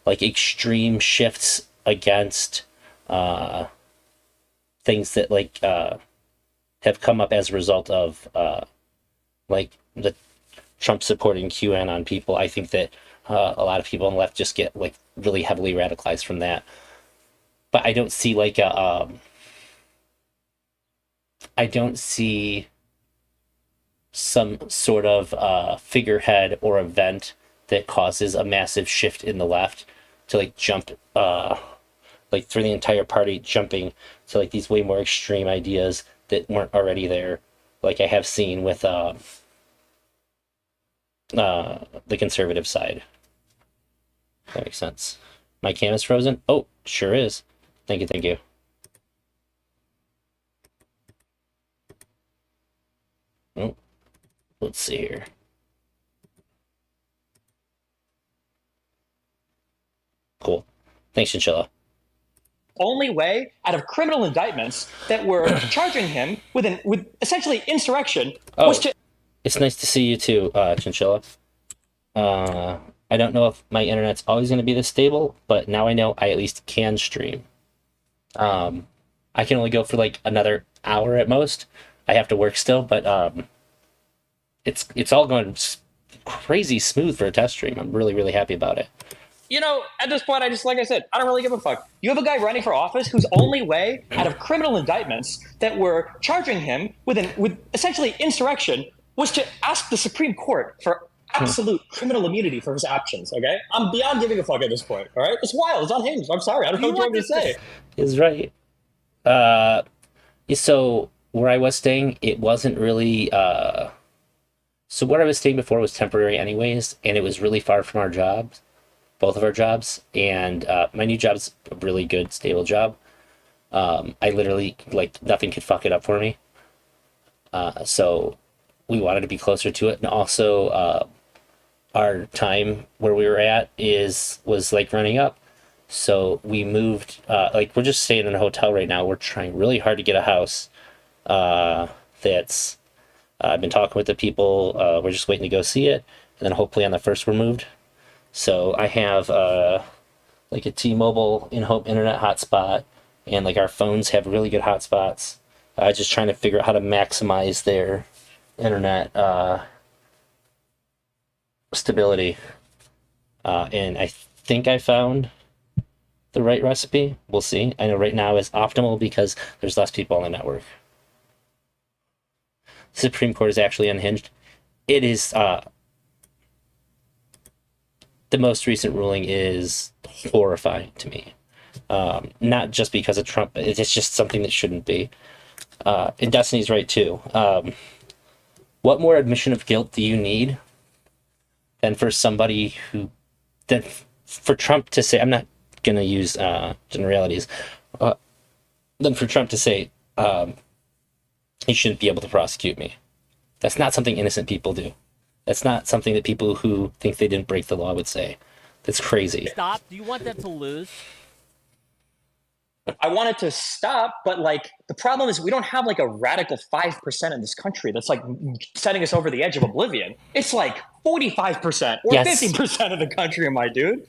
Speaker 1: like extreme shifts against things that like have come up as a result of like the Trump supporting QAnon people. I think that a lot of people on the left just get like really heavily radicalized from that. But I don't see like a I don't see some sort of figurehead or event that causes a massive shift in the left to like jump like through the entire party, jumping to like these way more extreme ideas that weren't already there, like I have seen with the conservative side. That makes sense. My cam is frozen? Oh, sure is. Thank you, thank you. Oh, let's see here. Cool. Thanks, Chinchilla.
Speaker 3: Only way out of criminal indictments that were charging him with essentially insurrection was to.
Speaker 1: It's nice to see you too, Chinchilla. I don't know if my internet's always going to be this stable, but now I know I at least can stream. I can only go for like another hour at most. I have to work still, but it's all going crazy smooth for a test stream. I'm really happy about it.
Speaker 3: You know, at this point, like I said, I don't really give a fuck. You have a guy running for office whose only way out of criminal indictments that were charging him with essentially insurrection was to ask the Supreme Court for absolute criminal immunity for his actions, okay? I'm beyond giving a fuck at this point, all right? It's wild. It's unhinged. I'm sorry. I don't know what you want me to say.
Speaker 1: Is right. So where I was staying, it wasn't really... So where I was staying before was temporary anyways, and it was really far from our jobs. Both of our jobs, and my new job's a really good, stable job. I literally, like, nothing could fuck it up for me. So we wanted to be closer to it, and also our time where we were at was like running up. So we moved, like, we're just staying in a hotel right now. We're trying really hard to get a house that's, I've been talking with the people, we're just waiting to go see it, and then hopefully on the 1st we're moved. So I have like a T-Mobile in-home internet hotspot, and like our phones have really good hotspots. Just trying to figure out how to maximize their internet stability. And I think I found the right recipe. We'll see. I know right now is optimal because there's less people on the network. The Supreme Court is actually unhinged. It is... the most recent ruling is horrifying to me. Not just because of Trump, it's just something that shouldn't be. And Destiny's right too. What more admission of guilt do you need than for somebody than for Trump to say, I'm not going to use generalities, than for Trump to say, he shouldn't be able to prosecute me. That's not something innocent people do. That's not something that people who think they didn't break the law would say. That's crazy.
Speaker 2: Stop. Do you want them to lose?
Speaker 3: I want it to stop, but like the problem is we don't have like a radical 5% in this country that's like setting us over the edge of oblivion. It's like 45% or 50% of the country, my dude.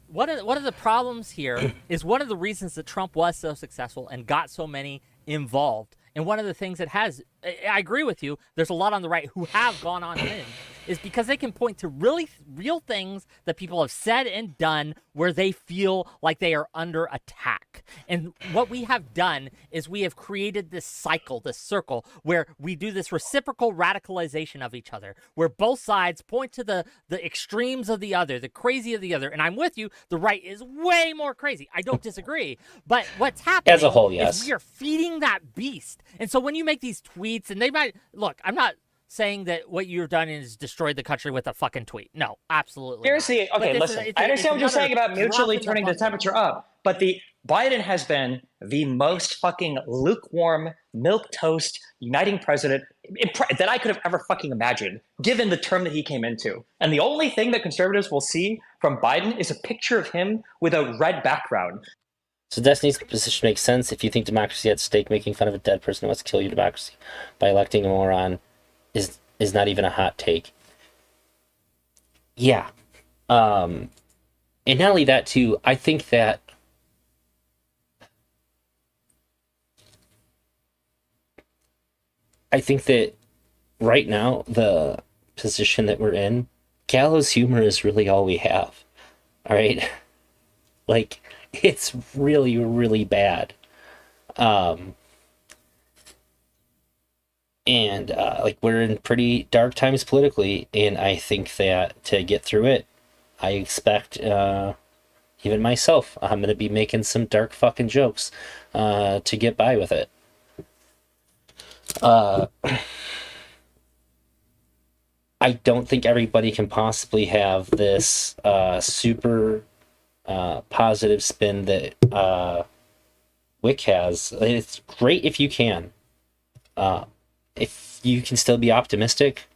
Speaker 2: One of the problems here is one of the reasons that Trump was so successful and got so many involved. And one of the things that has, I agree with you, there's a lot on the right who have gone on in, is because they can point to really real things that people have said and done where they feel like they are under attack. And what we have done is we have created this cycle, this circle, where we do this reciprocal radicalization of each other, where both sides point to the extremes of the other, the crazy of the other. And I'm with you, the right is way more crazy. I don't disagree. But what's happening
Speaker 1: as a whole, yes,
Speaker 2: is we are feeding that beast. And so when you make these tweets, and they might, look, I'm not saying that what you've done is destroyed the country with a fucking tweet. No, absolutely.
Speaker 3: Here's the, okay, listen, I understand what you're saying about mutually turning the temperature up, but Biden has been the most fucking lukewarm, milquetoast, uniting president that I could have ever fucking imagined, given the term that he came into. And the only thing that conservatives will see from Biden is a picture of him with a red background.
Speaker 1: So Destiny's position makes sense. If you think democracy at stake, making fun of a dead person who wants to kill your democracy by electing a moron is not even a hot take. Yeah. And not only that, too, I think that right now, the position that we're in, gallows humor is really all we have. All right? Like, it's really, really bad. And like, we're in pretty dark times politically, and I think that to get through it, I expect even myself, I'm gonna be making some dark fucking jokes to get by with it. I don't think everybody can possibly have this super positive spin that Wick has. It's great if you can. If you can still be optimistic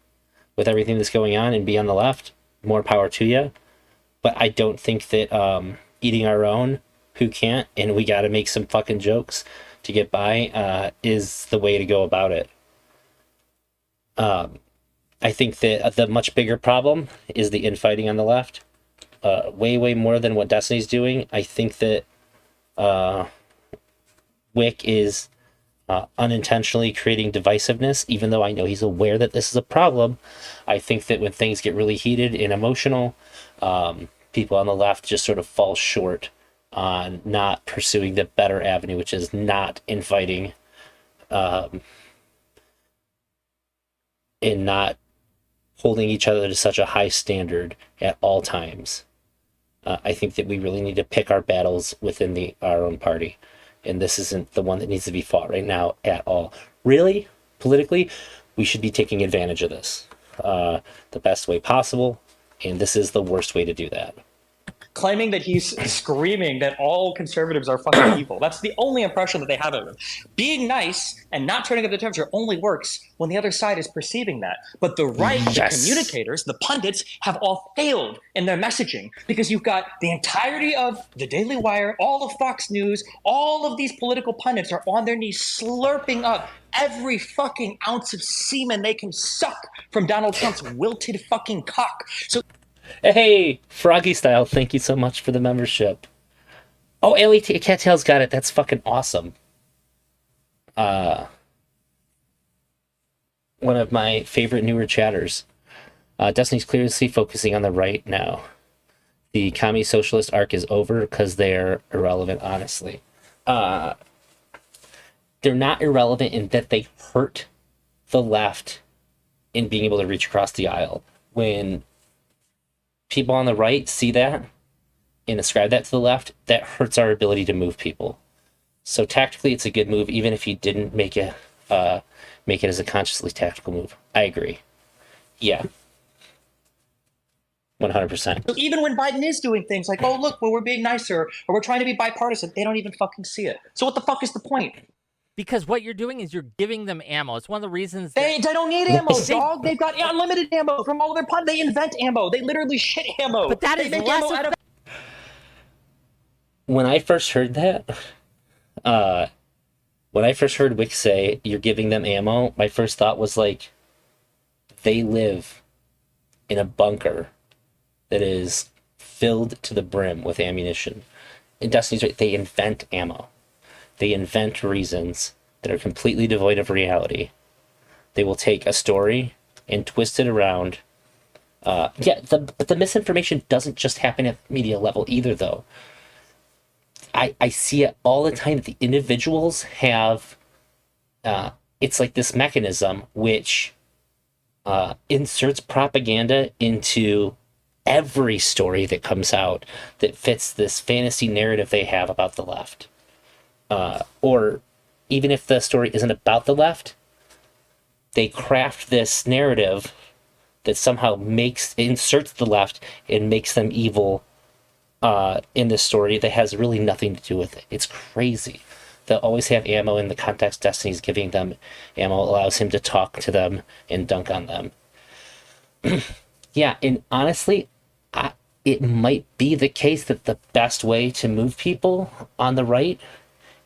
Speaker 1: with everything that's going on and be on the left, more power to you. But I don't think that eating our own, who can't, and we got to make some fucking jokes to get by, is the way to go about it. I think that the much bigger problem is the infighting on the left. Way, way more than what Destiny's doing. I think that Wick is unintentionally creating divisiveness, even though I know he's aware that this is a problem. I think that when things get really heated and emotional, people on the left just sort of fall short on not pursuing the better avenue, which is not infighting and not holding each other to such a high standard at all times. I think that we really need to pick our battles within our own party. And this isn't the one that needs to be fought right now at all. Really, politically, we should be taking advantage of this the best way possible. And this is the worst way to do that.
Speaker 3: Claiming that he's screaming that all conservatives are fucking evil. That's the only impression that they have of him. Being nice and not turning up the temperature only works when the other side is perceiving that. But the right,
Speaker 1: yes,
Speaker 3: the communicators, the pundits have all failed in their messaging because you've got the entirety of the Daily Wire, all of Fox News, all of these political pundits are on their knees slurping up every fucking ounce of semen they can suck from Donald Trump's wilted fucking cock. So
Speaker 1: hey, Froggy Style, thank you so much for the membership. Oh, LET Cattail's got it. That's fucking awesome. One of my favorite newer chatters. Destiny's clearly focusing on the right now. The commie socialist arc is over because they're irrelevant, honestly. They're not irrelevant in that they hurt the left in being able to reach across the aisle. When people on the right see that and ascribe that to the left, that hurts our ability to move people. So tactically, it's a good move, even if you didn't make it as a consciously tactical move. I agree. Yeah. 100%.
Speaker 3: So even when Biden is doing things like, oh, look, well, we're being nicer or we're trying to be bipartisan, they don't even fucking see it. So what the fuck is the point?
Speaker 2: Because what you're doing is you're giving them ammo. It's one of the reasons
Speaker 3: they don't need ammo, dog. They've got unlimited ammo from all of their pod. They invent ammo. They literally shit ammo.
Speaker 2: But that
Speaker 3: they
Speaker 2: is
Speaker 3: make
Speaker 2: less
Speaker 3: ammo out of.
Speaker 1: When I first heard that, when I first heard Wick say you're giving them ammo, my first thought was like, they live in a bunker that is filled to the brim with ammunition. In Destiny's right, they invent ammo. They invent reasons that are completely devoid of reality. They will take a story and twist it around. But the misinformation doesn't just happen at media level either, though. I see it all the time that the individuals have, it's like this mechanism which inserts propaganda into every story that comes out that fits this fantasy narrative they have about the left. Or even if the story isn't about the left, they craft this narrative that somehow inserts the left and makes them evil in this story that has really nothing to do with it. It's crazy. They'll always have ammo in the context Destiny's giving them. Ammo allows him to talk to them and dunk on them. Yeah, and honestly, it might be the case that the best way to move people on the right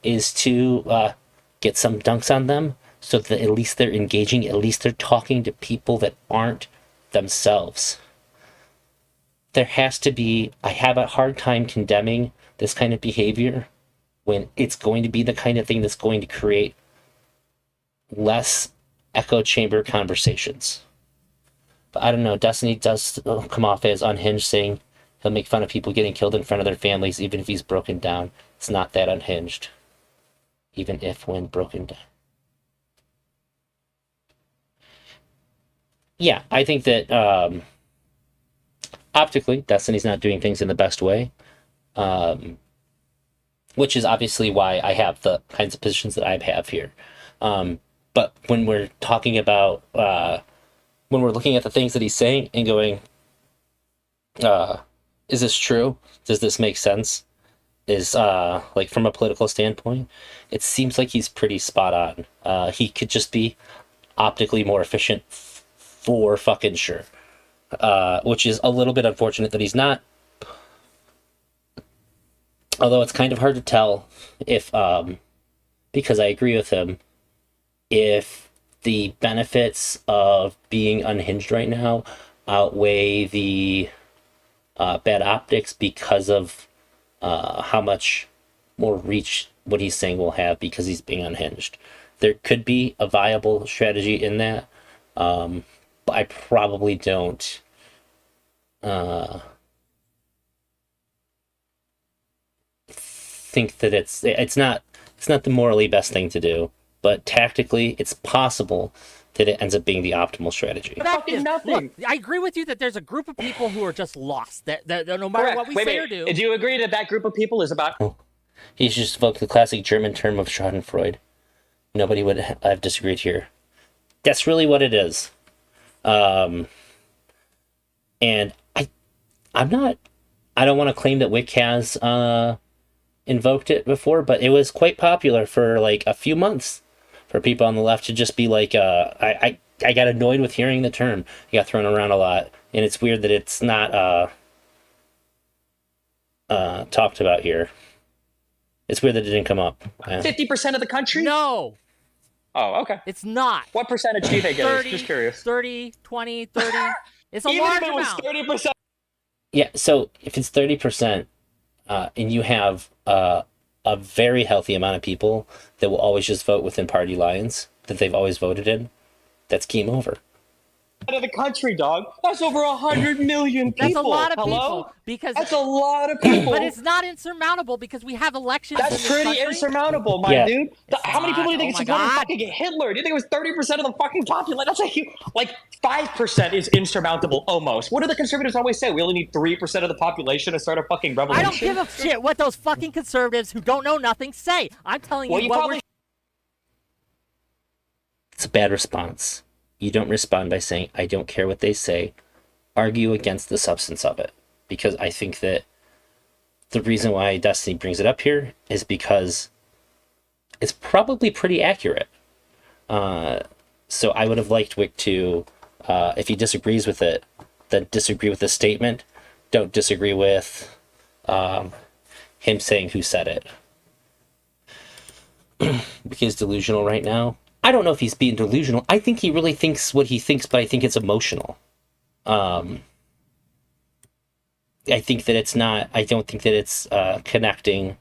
Speaker 1: is to get some dunks on them so that at least they're engaging, at least they're talking to people that aren't themselves. There has to be, I have a hard time condemning this kind of behavior when it's going to be the kind of thing that's going to create less echo chamber conversations. But I don't know, Destiny does come off as unhinged, saying he'll make fun of people getting killed in front of their families even if he's broken down. It's not that unhinged. Even if when broken down. Yeah, I think that optically, Destiny's not doing things in the best way. Which is obviously why I have the kinds of positions that I have here. But when we're talking about, when we're looking at the things that he's saying and going, is this true? Does this make sense? Is like from a political standpoint, it seems like he's pretty spot on. He could just be optically more efficient for fucking sure. Which is a little bit unfortunate that he's not. Although it's kind of hard to tell if, because I agree with him, if the benefits of being unhinged right now outweigh the bad optics because of how much more reach what he's saying will have because he's being unhinged. There could be a viable strategy in that, but I probably don't think that it's not the morally best thing to do, but tactically it's possible that it ends up being the optimal strategy.
Speaker 3: Fucking nothing.
Speaker 2: Look, I agree with you that there's a group of people who are just lost. That no matter what we say or do.
Speaker 3: Do you agree that that group of people is about?
Speaker 1: He's just evoked the classic German term of Schadenfreude. Nobody would have disagreed here. That's really what it is. And I don't want to claim that Wick has invoked it before, but it was quite popular for like a few months for people on the left to just be like, I got annoyed with hearing the term. It got thrown around a lot, and it's weird that it's not talked about here. It's weird that it didn't come up.
Speaker 3: 50% of the country?
Speaker 2: No.
Speaker 3: Oh, okay.
Speaker 2: It's not.
Speaker 3: What percentage do you think
Speaker 2: 30,
Speaker 3: it is? Just curious.
Speaker 2: 30, 20, 30. It's a
Speaker 3: Even
Speaker 2: large
Speaker 3: if it was
Speaker 2: amount.
Speaker 3: 30%.
Speaker 1: Yeah, so if it's 30%, and you have a very healthy amount of people that will always just vote within party lines that they've always voted in, that's game over.
Speaker 3: Of the country, dog. That's over 100 million people.
Speaker 2: That's a lot of
Speaker 3: Hello?
Speaker 2: people. Because
Speaker 3: That's a lot of people.
Speaker 2: But it's not insurmountable because we have elections.
Speaker 3: That's
Speaker 2: in this
Speaker 3: pretty
Speaker 2: country.
Speaker 3: insurmountable, my dude. How many
Speaker 2: not.
Speaker 3: people do you think
Speaker 2: Oh my
Speaker 3: supported
Speaker 2: God.
Speaker 3: fucking Hitler? Do you think it was 30% of the fucking population? That's a huge, like 5% is insurmountable almost. What do the conservatives always say? We only need 3% of the population to start a fucking
Speaker 2: I
Speaker 3: revolution.
Speaker 2: don't give a shit what those fucking conservatives who don't know nothing say. I'm telling
Speaker 3: Well,
Speaker 2: you
Speaker 3: you
Speaker 2: what
Speaker 3: probably.
Speaker 1: It's a bad response. You don't respond by saying, I don't care what they say. Argue against the substance of it. Because I think that the reason why Destiny brings it up here is because is probably pretty accurate. So I would have liked Wick to, if he disagrees with it, then disagree with the statement. Don't disagree with him saying who said it. Because delusional right now. I don't know if he's being delusional. I think he really thinks what he thinks, but I think it's emotional. I think that it's not. I don't think that it's connecting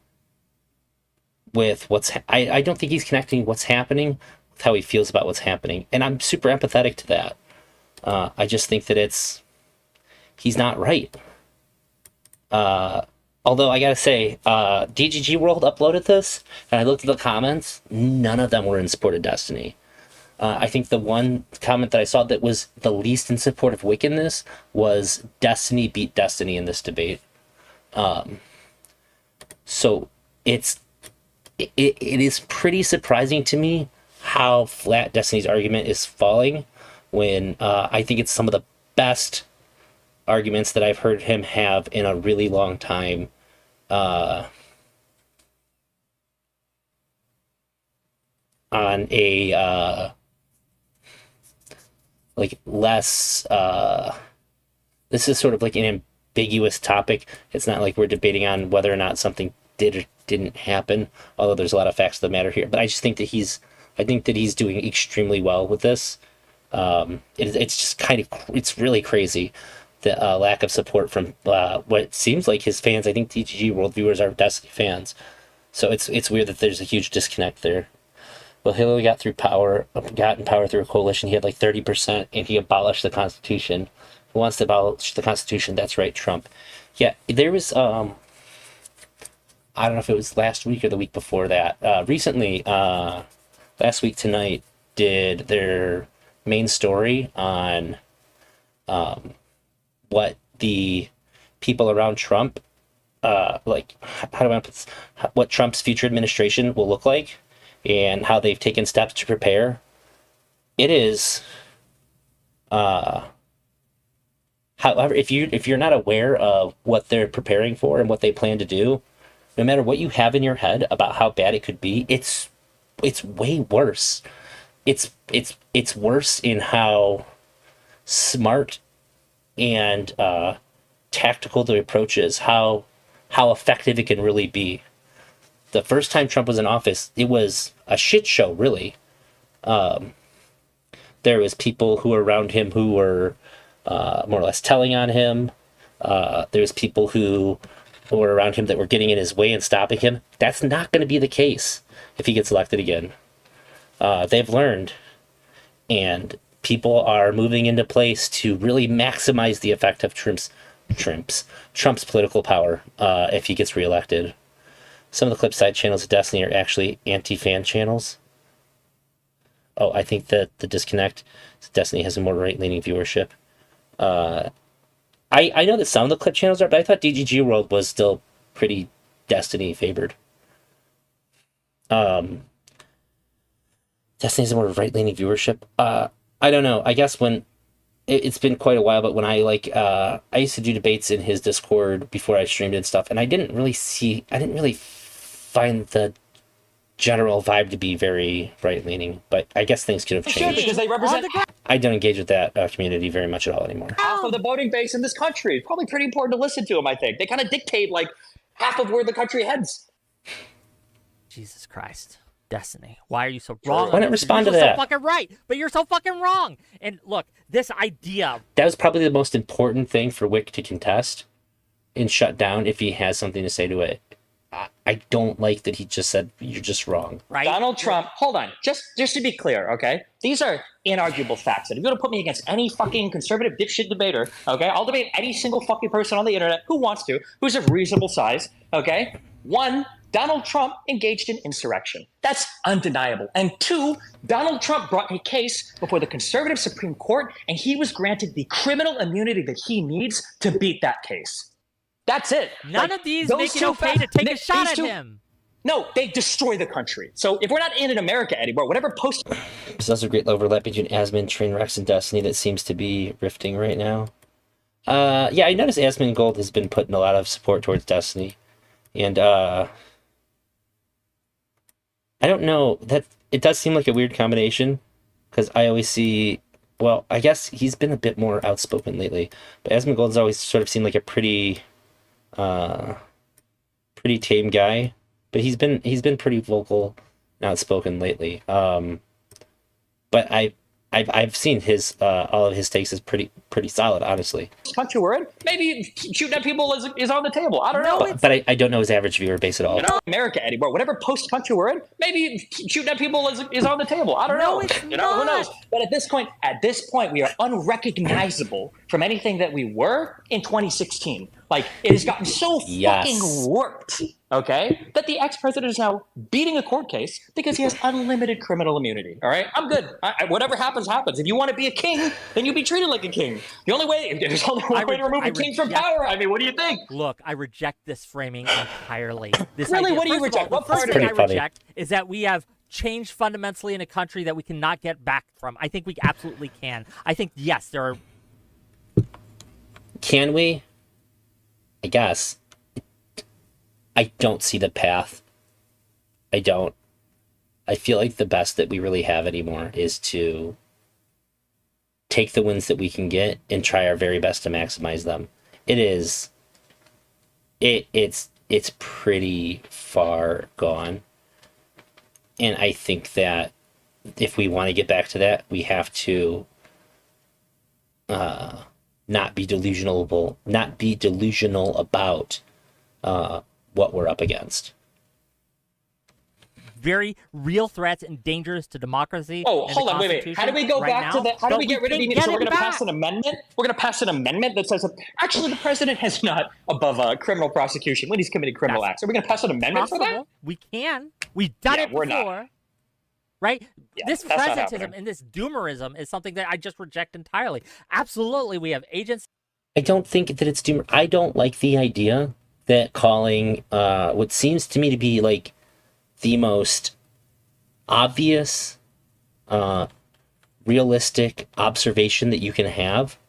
Speaker 1: with what's. I don't think he's connecting what's happening with how he feels about what's happening, and I'm super empathetic to that. I just think that he's not right. Although I gotta say, DGG World uploaded this, and I looked at the comments. None of them were in support of Destiny. I think the one comment that I saw that was the least in support of Wick in this was Destiny beat Destiny in this debate. So it is pretty surprising to me how flat Destiny's argument is falling when I think it's some of the best arguments that I've heard him have in a really long time. On a like less this is sort of like an ambiguous topic. It's not like we're debating on whether or not something did or didn't happen, although there's a lot of facts of the matter here. But I just think that he's doing extremely well with this. It's just it's really crazy the lack of support from what seems like his fans. I think TGG World viewers are Destiny fans, so it's weird that there's a huge disconnect there. Well, Hillary got in power through a coalition. He had like 30%, and he abolished the Constitution. Who wants to abolish the Constitution? That's right, Trump. Yeah, there was I don't know if it was last week or the week before that. Recently, last week tonight, did their main story on what the people around Trump, like, how do I put this? What Trump's future administration will look like, and how they've taken steps to prepare. It is, however, if you're not aware of what they're preparing for and what they plan to do, no matter what you have in your head about how bad it could be, it's way worse. It's worse in how smart and tactical the approach is, how effective it can really be. The first time Trump was in office, it was a shit show, really. There was people who were around him who were more or less telling on him. There was people who were around him that were getting in his way and stopping him. That's not going to be the case if he gets elected again. They've learned, and people are moving into place to really maximize the effect of Trump's political power if he gets reelected. Some of the clip side channels of Destiny are actually anti-fan channels. Oh, I think that the disconnect is Destiny has a more right-leaning viewership. I know that some of the clip channels are, but I thought DGG World was still pretty Destiny favored. Destiny has a more right-leaning viewership. I don't know. I guess when it's been quite a while, but when I used to do debates in his Discord before I streamed and stuff, and I didn't really find the general vibe to be very right-leaning, but I guess things could have changed.
Speaker 3: Because they represent
Speaker 1: I don't engage with that community very much at all anymore.
Speaker 3: half of the voting base in this country. It's probably pretty important to listen to them, I think. They kind of dictate like half of where the country heads.
Speaker 2: Jesus Christ. Destiny. Why are you so wrong?
Speaker 1: Why not respond to that?
Speaker 2: You're so fucking right, but you're so fucking wrong. And look, this idea.
Speaker 1: That was probably the most important thing for Wick to contest and shut down if he has something to say to it. I don't like that he just said, you're just wrong.
Speaker 2: Right?
Speaker 3: Donald Trump, hold on. Just to be clear, okay? These are inarguable facts. And if you're going to put me against any fucking conservative dipshit debater, okay? I'll debate any single fucking person on the internet who wants to, who's of reasonable size, okay? One, Donald Trump engaged in insurrection. That's undeniable. And two, Donald Trump brought a case before the conservative Supreme Court, and he was granted the criminal immunity that he needs to beat that case. That's it.
Speaker 2: None of these make it okay to take a shot at him.
Speaker 3: No, they destroy the country. So if we're not in America anymore, whatever post...
Speaker 1: There's also a great overlap between Asmon, Trainwrecks, and Destiny that seems to be rifting right now. Yeah, I noticed Asmon Gold has been putting a lot of support towards Destiny. And, I don't know that it does seem like a weird combination because I always see. Well, I guess he's been a bit more outspoken lately, but Asmongold's always sort of seemed like a uh, pretty tame guy. But he's been pretty vocal and outspoken lately. But I've seen his all of his takes is pretty solid, honestly.
Speaker 3: Country we're in, maybe shooting at people is on the table. I don't know.
Speaker 1: But I don't know his average viewer base at all.
Speaker 3: Not America anymore. Whatever post country we're in, maybe shooting at people is on the table. I don't know.
Speaker 2: It's
Speaker 3: Who knows?
Speaker 2: not.
Speaker 3: But at this point, we are unrecognizable from anything that we were in 2016. Like it has gotten so
Speaker 1: Yes.
Speaker 3: fucking warped, okay, that the ex-president is now beating a court case because he has unlimited criminal immunity. All right, I'm good. Whatever happens, happens. If you want to be a king, then you be treated like a king. There's only one way to remove a king from power. I mean, what do you think?
Speaker 2: Look, I reject this framing entirely. This
Speaker 3: Really?
Speaker 2: idea,
Speaker 3: What do you
Speaker 2: first of all,
Speaker 3: reject? What
Speaker 2: the first
Speaker 3: part of
Speaker 2: thing
Speaker 1: it?
Speaker 2: I
Speaker 1: Pretty funny.
Speaker 2: reject is that we have changed fundamentally in a country that we cannot get back from. I think we absolutely can. I think, yes, there are...
Speaker 1: Can we? I guess. I don't see the path. I don't. I feel like the best that we really have anymore is to take the wins that we can get and try our very best to maximize them. It's pretty far gone. And I think that if we want to get back to that, we have to not be delusional about what we're up against.
Speaker 2: very real threats and dangers to democracy.
Speaker 3: Oh,
Speaker 2: and
Speaker 3: hold
Speaker 2: the
Speaker 3: on, wait. How do we go
Speaker 2: right
Speaker 3: back to
Speaker 2: now,
Speaker 3: that? How do
Speaker 2: but
Speaker 3: we get rid of
Speaker 2: can
Speaker 3: the?
Speaker 2: get
Speaker 3: So we're
Speaker 2: it
Speaker 3: going to pass
Speaker 2: back.
Speaker 3: an amendment. We're going to pass an amendment that says, actually, the president is not above criminal prosecution when he's committing criminal acts. Are we going to pass an amendment for that?
Speaker 2: Possible. We can. We've done
Speaker 3: Yeah,
Speaker 2: it
Speaker 3: we're
Speaker 2: before.
Speaker 3: not.
Speaker 2: Right?
Speaker 3: Yeah,
Speaker 2: this
Speaker 3: that's not
Speaker 2: presentism
Speaker 3: happening.
Speaker 2: and this doomerism is something that I just reject entirely. Absolutely, we have agents.
Speaker 1: I don't think that it's doomer. I don't like the idea that calling what seems to me to be like the most obvious, realistic observation that you can have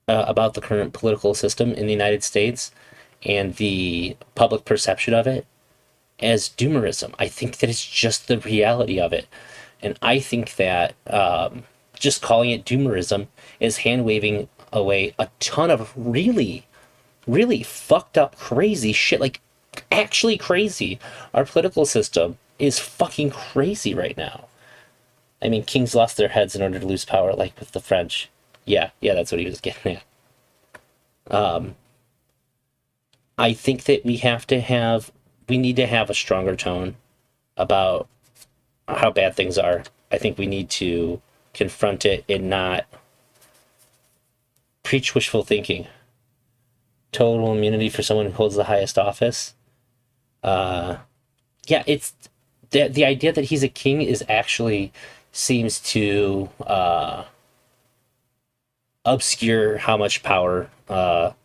Speaker 1: about the current political system in the United States and the public perception of it as doomerism. I think that it's just the reality of it. And I think that just calling it doomerism is hand waving away a ton of really, really fucked up, crazy shit. Like, actually crazy. Our political system is fucking crazy right now. I mean, kings lost their heads in order to lose power, like with the French. Yeah, that's what he was getting at. I think that we need to have a stronger tone about how bad things are. I think we need to confront it and not preach wishful thinking. Total immunity for someone who holds the highest office. It's the idea that he's a king is actually seems to obscure how much power the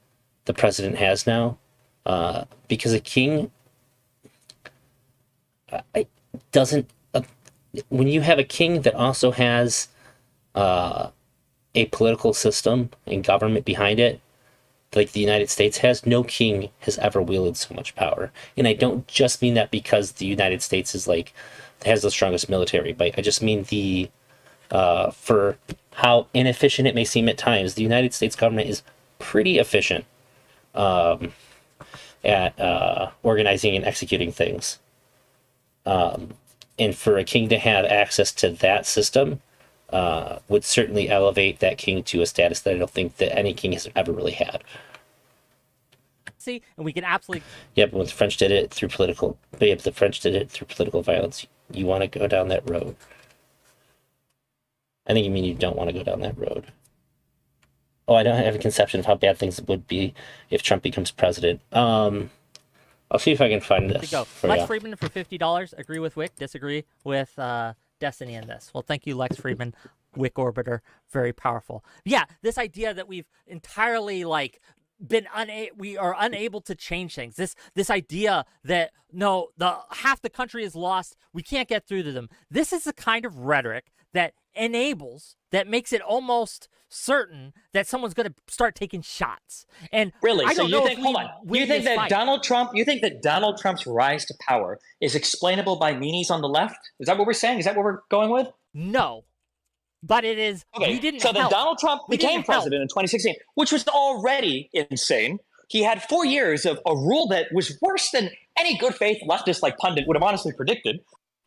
Speaker 1: president has now. Because a king doesn't. When you have a king that also has a political system and government behind it, like the United States has, no king has ever wielded so much power. And I don't just mean that because the United States has the strongest military, but I just mean for how inefficient it may seem at times, the United States government is pretty efficient at organizing and executing things. And for a king to have access to that system would certainly elevate that king to a status that I don't think that any king has ever really had.
Speaker 2: And we can absolutely.
Speaker 1: Yeah, but when the French did it through political violence, you want to go down that road. I think you mean you don't want to go down that road. Oh, I don't have a conception of how bad things would be if Trump becomes president. I'll see if I can find this.
Speaker 2: Go.
Speaker 1: For
Speaker 2: Lex
Speaker 1: ya.
Speaker 2: Friedman for $50. Agree with Wick, disagree with Destiny in this. Well, thank you, Lex Friedman, Wick Orbiter. Very powerful. Yeah, this idea that we've entirely we are unable to change things. This idea that no, half the country is lost. We can't get through to them. This is the kind of rhetoric that makes it almost certain that someone's going to start taking shots. And
Speaker 3: really,
Speaker 2: I
Speaker 3: so
Speaker 2: don't
Speaker 3: you
Speaker 2: know
Speaker 3: think?
Speaker 2: if
Speaker 3: Hold on. You think that
Speaker 2: fight.
Speaker 3: Donald Trump? You think that Donald Trump's rise to power is explainable by meanies on the left? Is that what we're saying? Is that what we're going with?
Speaker 2: No, but it is.
Speaker 3: Okay,
Speaker 2: we didn't
Speaker 3: so then
Speaker 2: help.
Speaker 3: Donald Trump became president in 2016, which was already insane. He had 4 years of a rule that was worse than any good faith leftist like pundit would have honestly predicted.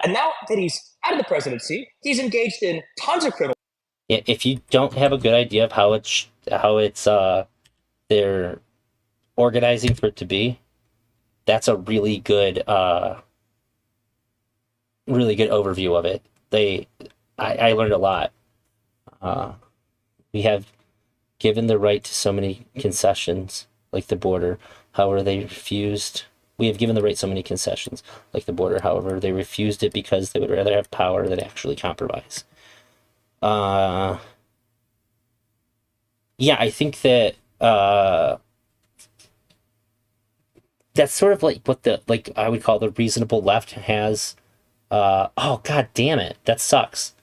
Speaker 3: And now that he's out of the presidency, he's engaged in tons of criminal.
Speaker 1: Yeah, if you don't have a good idea of how it's they're organizing for it to be, that's a really good overview of it. I learned a lot. We have given the right to so many concessions, like the border. However, they refused. We have given the right so many concessions, like the border. However, they refused it because they would rather have power than actually compromise. Yeah, I think that that's sort of like what I would call the reasonable left has. Oh, god damn it, that sucks.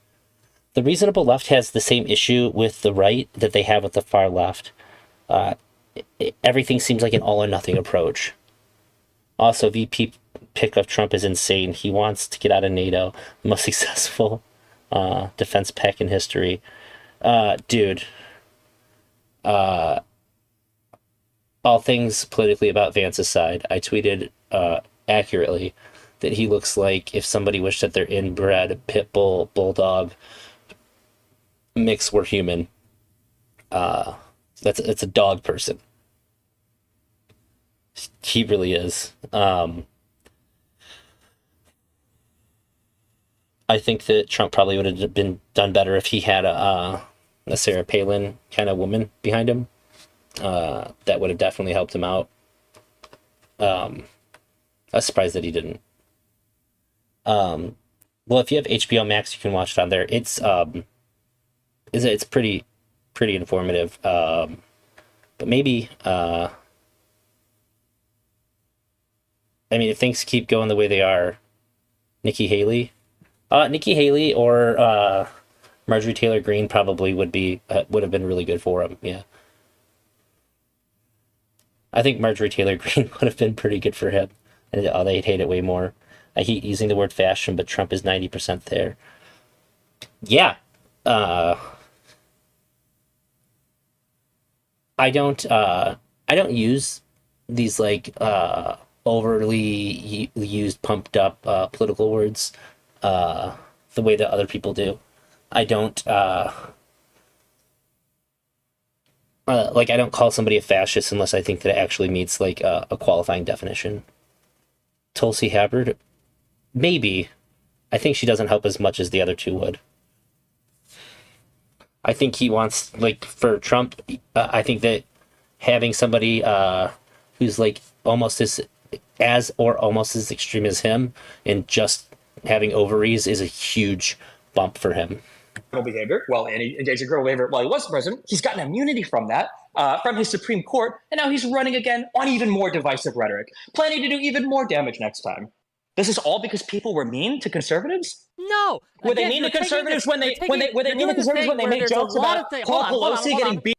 Speaker 1: The reasonable left has the same issue with the right that they have with the far left. Everything seems like an all or nothing approach. Also, VP pick of Trump is insane. He wants to get out of NATO, the most successful defense pack in history. Dude. All things politically about Vance aside, I tweeted accurately that he looks like if somebody wished that their inbred pit bull bulldog mix were human. It's a dog person. He really is. I think that Trump probably would have been done better if he had a Sarah Palin kind of woman behind him. That would have definitely helped him out. I was surprised that he didn't. Well, if you have HBO Max, you can watch it on there. It's pretty informative. But maybe I mean, if things keep going the way they are, Nikki Haley or Marjorie Taylor Greene probably would have been really good for him. Yeah. I think Marjorie Taylor Greene would have been pretty good for him. And they'd hate it way more. I hate using the word fashion, but Trump is 90% there. Yeah. I don't use these overly used, pumped up political words the way that other people do. I don't I don't call somebody a fascist unless I think that it actually meets a qualifying definition. Tulsi Gabbard, maybe. I think she doesn't help as much as the other two would. I think he wants, for Trump, I think that having somebody who's almost almost as extreme as him and just having ovaries is a huge bump for him.
Speaker 3: Behavior. Well, and he engaged in criminal behavior while he was president. He's gotten immunity from that, from his Supreme Court, and now he's running again on even more divisive rhetoric, planning to do even more damage next time. This is all because people were mean to conservatives?
Speaker 2: No.
Speaker 3: Were they mean to conservatives when they made jokes about Paul Pelosi getting beat?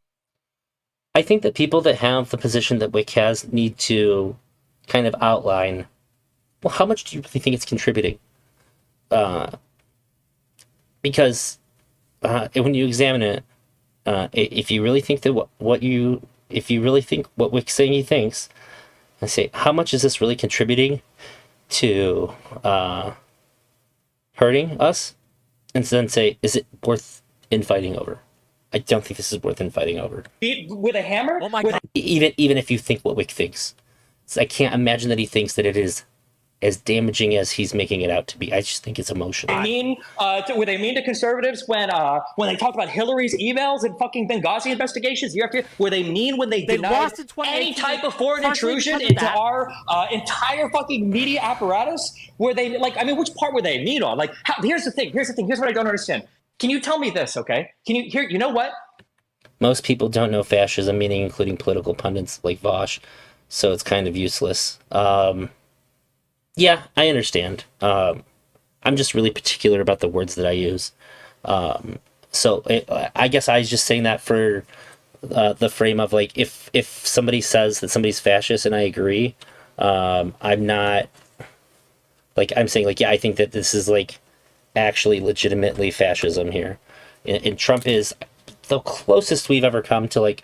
Speaker 1: I think that people that have the position that Wick has need to kind of outline, well, how much do you really think it's contributing? Because when you examine it, if you really think that if you really think what Wick's saying he thinks, I say, how much is this really contributing to hurting us? And then say, is it worth infighting over? I don't think this is worth infighting over.
Speaker 3: Beat with a hammer?
Speaker 2: Oh my God.
Speaker 1: Even if you think what Wick thinks. So I can't imagine that he thinks that it is as damaging as he's making it out to be. I just think it's emotional.
Speaker 3: Were they mean to conservatives when they talked about Hillary's emails and fucking Benghazi investigations year after year? Were they mean when they denied any type of foreign intrusion into our entire fucking media apparatus? Were they which part were they mean on? Here's the thing. Here's what I don't understand. Can you tell me this, okay? You know what?
Speaker 1: Most people don't know fascism, meaning including political pundits like Vosh, so it's kind of useless. Yeah, I understand. I'm just really particular about the words that I use. I guess I was just saying that for the frame of like if somebody says that somebody's fascist and I agree, I'm not like I'm saying like yeah I think that this is like actually legitimately fascism here, and Trump is the closest we've ever come to like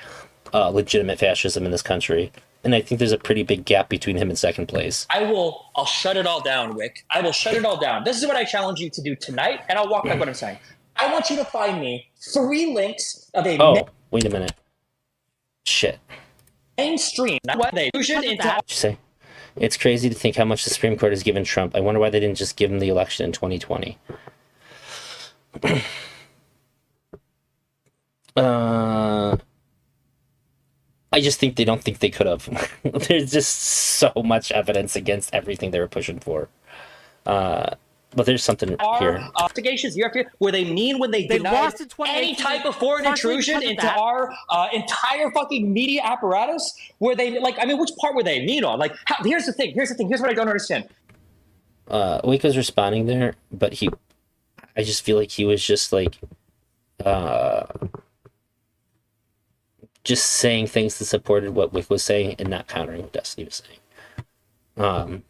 Speaker 1: legitimate fascism in this country, and I think there's a pretty big gap between him and second place.
Speaker 3: I'll shut it all down, Wick. I will shut it all down. This is what I challenge you to do tonight, and I'll walk back what I'm saying. I want you to find me 3 links of a
Speaker 1: Oh, wait a minute. Shit.
Speaker 3: mainstream, not what they fusion into.
Speaker 1: What'd you say? It's crazy to think how much the Supreme Court has given Trump. I wonder why they didn't just give him the election in 2020. I just think they don't think they could have. There's just so much evidence against everything they were pushing for. But there's something here.
Speaker 3: Investigations year after year where they mean when they denied
Speaker 2: lost in 2018,
Speaker 3: any type of foreign intrusion into our entire fucking media apparatus. Where they like, I mean, which part were they mean on? Like, here's the thing. Here's what I don't understand.
Speaker 1: Wick was responding there, but I just feel like he was just like, just saying things that supported what Wick was saying and not countering what Destiny was saying.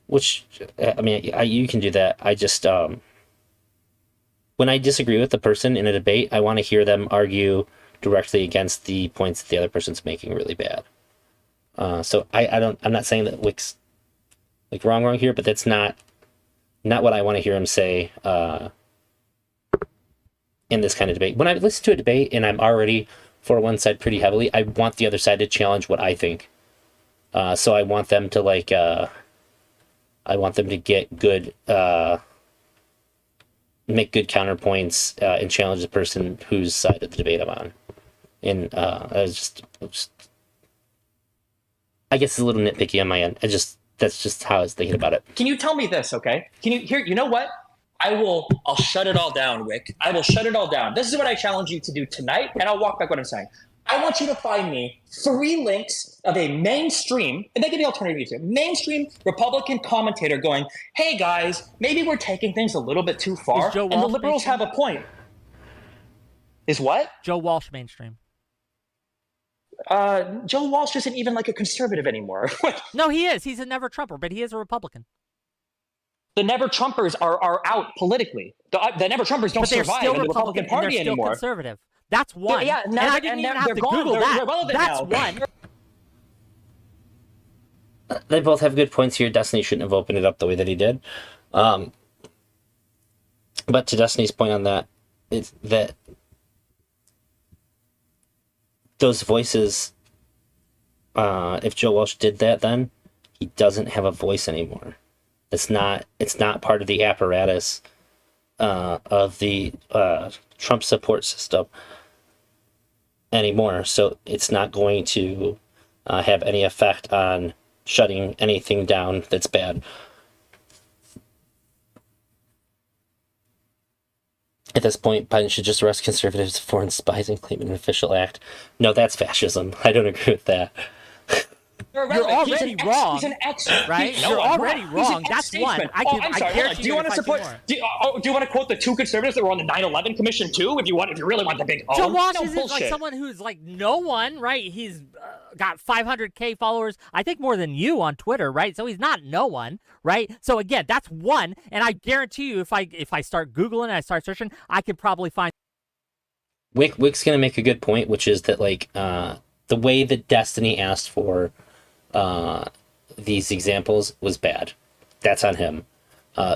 Speaker 1: Which, I mean, you can do that. I just, when I disagree with the person in a debate, I want to hear them argue directly against the points that the other person's making really bad. So I'm not saying that Wick's like wrong here, but that's not what I want to hear him say, in this kind of debate. When I listen to a debate and I'm already for one side pretty heavily, I want the other side to challenge what I think. So I want them to like, I want them to get good, make good counterpoints, and challenge the person whose side of the debate I'm on. And I guess it's a little nitpicky on my end. That's just how I was thinking about it.
Speaker 3: Can you tell me this, okay? Can you hear? You know what? I'll shut it all down, Wick. I will shut it all down. This is what I challenge you to do tonight, and I'll walk back what I'm saying. I want you to find me 3 links of a mainstream, and they can be alternative to mainstream Republican commentator going, hey guys, maybe we're taking things a little bit too far, and the liberals have a point. Is what?
Speaker 2: Joe Walsh mainstream.
Speaker 3: Joe Walsh isn't even like a conservative anymore.
Speaker 2: No, he is. He's a never Trumper, but he is a Republican.
Speaker 3: The never Trumpers are out politically. The never Trumpers don't survive in the Republican Party
Speaker 2: and they're
Speaker 3: anymore.
Speaker 2: Still conservative. That's one.
Speaker 3: Yeah,
Speaker 2: and I didn't even have to Google that. That's one.
Speaker 1: They both have good points here. Destiny shouldn't have opened it up the way that he did. But to Destiny's point on that, it's that those voices, if Joe Walsh did that, then he doesn't have a voice anymore. It's not part of the apparatus of the Trump support system anymore. So it's not going to have any effect on shutting anything down that's bad. At this point, Biden should just arrest conservatives, foreign spies, and claim an official act. No, that's fascism. I don't agree with that.
Speaker 2: You're already wrong, right?
Speaker 3: No,
Speaker 2: you're already wrong. That's one.
Speaker 3: I'm sorry. Do you want to support? Do you want to quote the 2 conservatives that were on the 9/11 Commission too? If you really want the big.
Speaker 2: Joe Walsh is like someone who's like no one, right? He's got 500K followers. I think more than you on Twitter, right? So he's not no one, right? So again, that's one. And I guarantee you, if I start Googling and I start searching, I could probably find.
Speaker 1: Wick's gonna make a good point, which is that like the way that Destiny asked for these examples was bad. That's on him.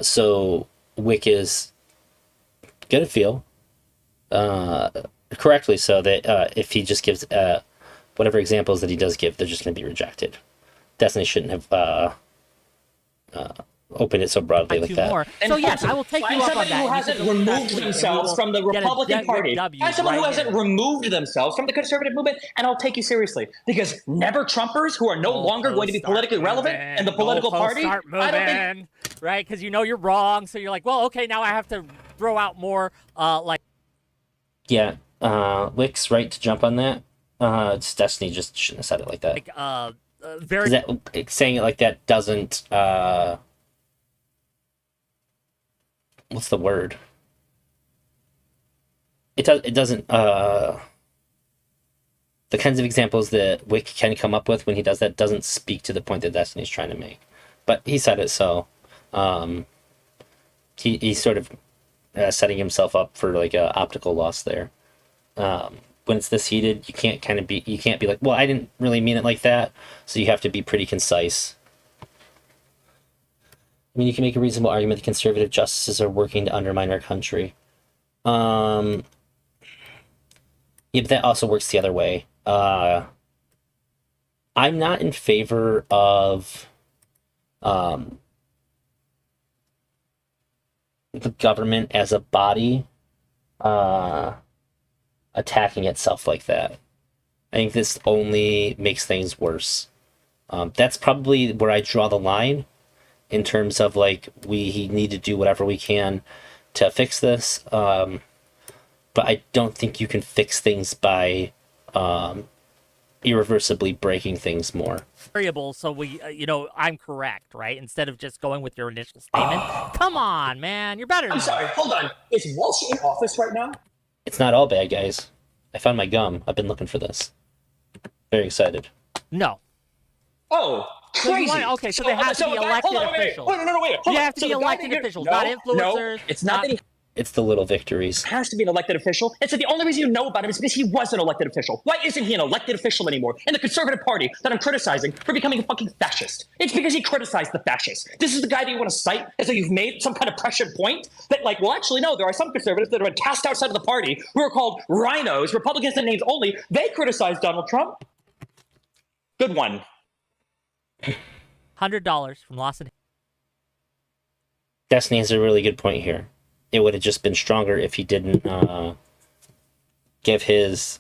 Speaker 1: So Wick is gonna feel correctly so that if he just gives whatever examples that he does give, they're just gonna be rejected. Destiny shouldn't have opened it so broadly like that.
Speaker 2: More. So yes, I will take you up on that.
Speaker 3: Who hasn't removed themselves from the Republican Party. As someone who hasn't removed themselves from the conservative movement, and I'll take you seriously because never Trumpers who are no longer going to be politically relevant in the political party. I don't think,
Speaker 2: right? Because you know you're wrong, so you're like, well, okay, now I have to throw out more like.
Speaker 1: Yeah, Wick's right to jump on that. Destiny just shouldn't have said it like that.
Speaker 2: Very
Speaker 1: saying it like that doesn't. What's the word? it doesn't the kinds of examples that Wick can come up with when he does that doesn't speak to the point that Destiny's trying to make. But he said it, so he's sort of setting himself up for like a optical loss there. When it's this heated, you can't be like, well, I didn't really mean it like that. So you have to be pretty concise. I mean, you can make a reasonable argument that conservative justices are working to undermine our country. Yeah, but that also works the other way. I'm not in favor of the government as a body attacking itself like that. I think this only makes things worse. That's probably where I draw the line in terms of like we need to do whatever we can to fix this. But I don't think you can fix things by irreversibly breaking things more.
Speaker 2: Variables, so we, I'm correct, right? Instead of just going with your initial statement. Come on, man, you're better.
Speaker 3: I'm sorry, hold on. Is Walsh in office right now?
Speaker 1: It's not all bad, guys. I found my gum. I've been looking for this. Very excited.
Speaker 2: No.
Speaker 3: Oh, crazy.
Speaker 2: So they have to be elected officials.
Speaker 3: Wait.
Speaker 2: You have to be elected officials, not influencers.
Speaker 3: No, it's not that he
Speaker 1: It's the little victories.
Speaker 3: has to be an elected official. And so the only reason you know about him is because he was an elected official. Why isn't he an elected official anymore in the Conservative Party that I'm criticizing for becoming a fucking fascist? It's because he criticized the fascists. This is the guy that you want to cite as though you've made some kind of prescient point that, like, well, actually, no, there are some conservatives that have been cast outside of the party who are called rhinos, Republicans in names only. They criticize Donald Trump. Good one.
Speaker 2: $100 from Lawson.
Speaker 1: Destiny has a really good point here. It would have just been stronger if he didn't give his...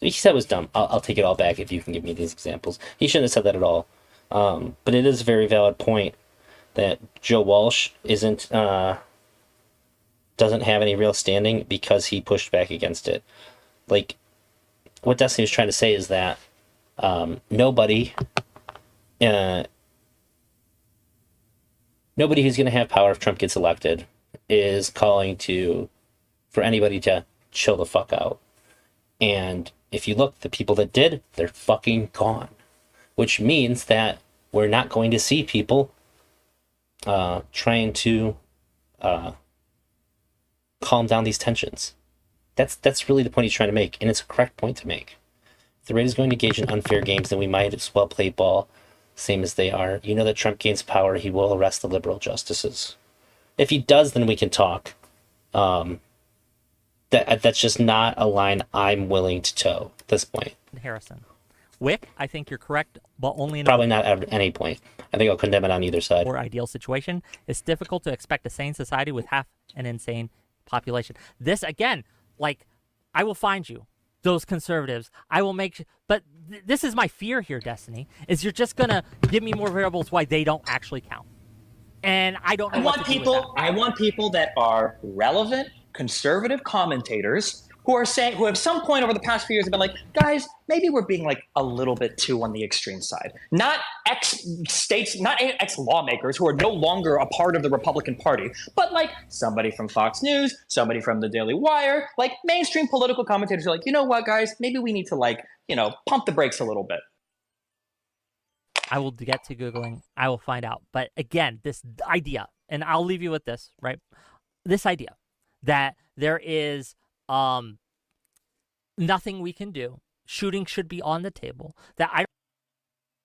Speaker 1: he said it was dumb. I'll take it all back if you can give me these examples. He shouldn't have said that at all. But it is a very valid point that Joe Walsh doesn't have any real standing because he pushed back against it. Like, what Destiny was trying to say is that nobody who's going to have power if Trump gets elected is calling for anybody to chill the fuck out. And if you look, the people that did, they're fucking gone. Which means that we're not going to see people trying to calm down these tensions. That's really the point he's trying to make, and it's a correct point to make. If the right is going to engage in unfair games, then we might as well play ball, same as they are. You know that Trump gains power, he will arrest the liberal justices. If he does, then we can talk. That's just not a line I'm willing to toe at this point.
Speaker 2: Harrison. Wick, I think you're correct, but only in
Speaker 1: Probably not at any point. I think I'll condemn it on either side.
Speaker 2: Or ideal situation. It's difficult to expect a sane society with half an insane population. This, again, like, I will find you, those conservatives. I will make but this is my fear here, Destiny, is you're just going to give me more variables why they don't actually count. And I don't know
Speaker 3: I want people that are relevant, conservative commentators who have some point over the past few years have been like, guys, maybe we're being like a little bit too on the extreme side. Not ex-states, not ex-lawmakers who are no longer a part of the Republican Party, but like somebody from Fox News, somebody from the Daily Wire, like mainstream political commentators are like, you know what, guys, maybe we need to pump the brakes a little bit.
Speaker 2: I will get to Googling. I will find out. But again, this idea, and I'll leave you with this, right? This idea that there is nothing we can do. Shooting should be on the table.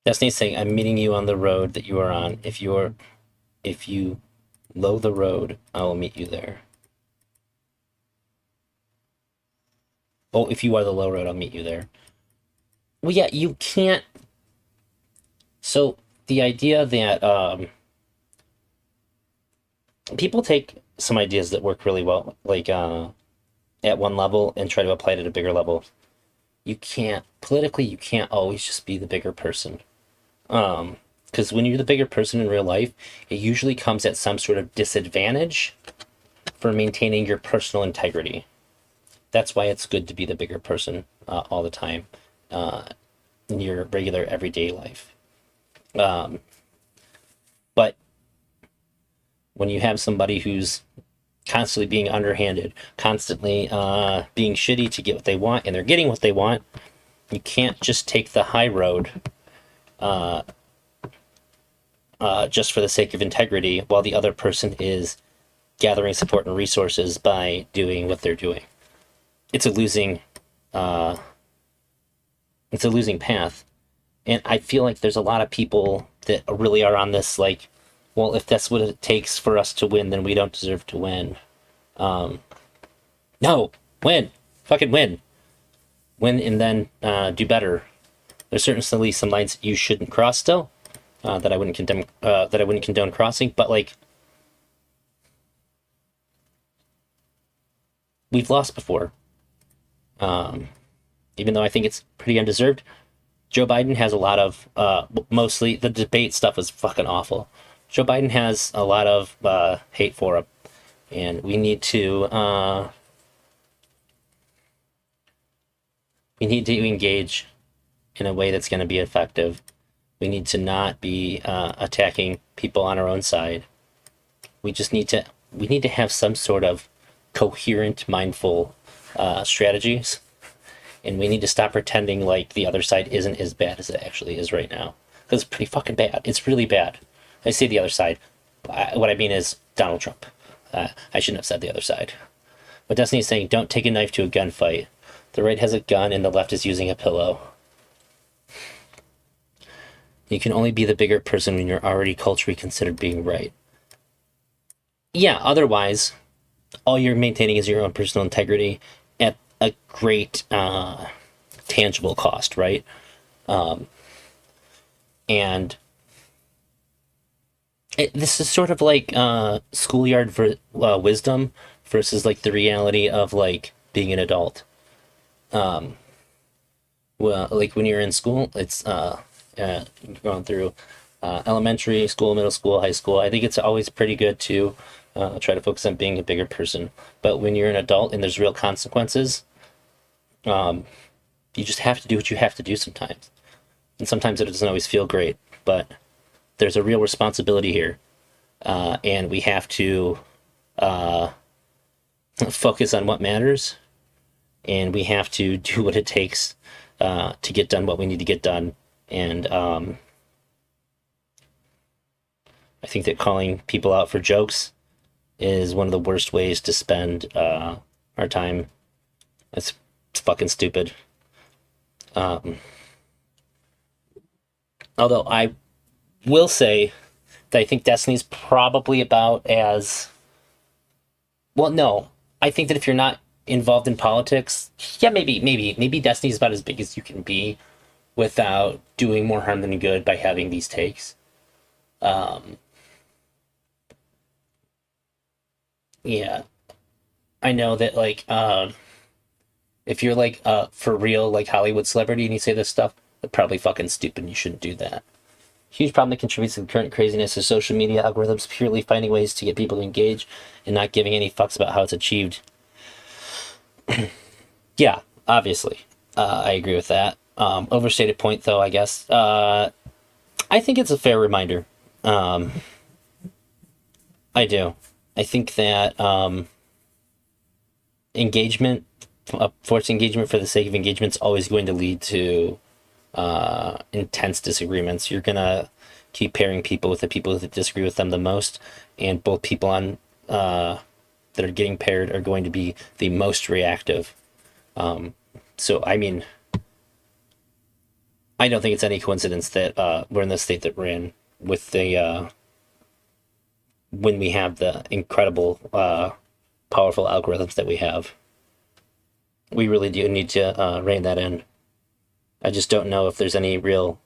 Speaker 1: Destiny's saying, I'm meeting you on the road that you are on. If you low the road, I will meet you there. Oh, if you are the low road, I'll meet you there. Well, yeah, you can't. So the idea that people take some ideas that work really well, like at one level, and try to apply it at a bigger level. Politically, you can't always just be the bigger person. Because when you're the bigger person in real life, it usually comes at some sort of disadvantage for maintaining your personal integrity. That's why it's good to be the bigger person all the time in your regular everyday life. But when you have somebody who's constantly being underhanded, constantly being shitty to get what they want, and they're getting what they want. You can't just take the high road just for the sake of integrity while the other person is gathering support and resources by doing what they're doing. It's a losing path. And I feel like there's a lot of people that really are on this, like, well, if that's what it takes for us to win, then we don't deserve to win. No, win. Fucking win. Win and then do better. There's certainly some lines you shouldn't cross still, that I wouldn't condone crossing, but like, we've lost before. Even though I think it's pretty undeserved. Joe Biden has a lot of, mostly the debate stuff is fucking awful. Joe Biden has a lot of hate for him, and we need to engage in a way that's going to be effective. We need to not be attacking people on our own side. We need to have some sort of coherent, mindful strategies. And we need to stop pretending like the other side isn't as bad as it actually is right now. Because it's pretty fucking bad. It's really bad. I say the other side. What I mean is Donald Trump. I shouldn't have said the other side. But Destiny is saying, don't take a knife to a gunfight. The right has a gun and the left is using a pillow. You can only be the bigger person when you're already culturally considered being right. Yeah, otherwise, all you're maintaining is your own personal integrity at a great tangible cost, right? And this is sort of like schoolyard wisdom versus like the reality of like being an adult. Well, like when you're in school, it's going through elementary school, middle school, high school. I think it's always pretty good to try to focus on being a bigger person. But when you're an adult and there's real consequences, you just have to do what you have to do sometimes. And sometimes it doesn't always feel great, but there's a real responsibility here. And we have to focus on what matters. And we have to do what it takes to get done what we need to get done. And I think that calling people out for jokes is one of the worst ways to spend our time. It's fucking stupid. Although I will say that I think Destiny's probably about as... Well, no. I think that if you're not involved in politics, yeah, maybe Destiny's about as big as you can be without doing more harm than good by having these takes. Yeah. I know that, like, if you're, like, for real, like, Hollywood celebrity and you say this stuff, that's probably fucking stupid and you shouldn't do that. Huge problem that contributes to the current craziness is social media algorithms purely finding ways to get people to engage and not giving any fucks about how it's achieved. Yeah, obviously. I agree with that. Overstated point, though, I guess. I think it's a fair reminder. I do. I think that engagement, forced engagement for the sake of engagement is always going to lead to intense disagreements. You're going to keep pairing people with the people that disagree with them the most, and both people on that are getting paired are going to be the most reactive. So, I mean, I don't think it's any coincidence that we're in the state that we're in with the when we have the incredible powerful algorithms that we have. We really do need to rein that in. I just don't know if there's any real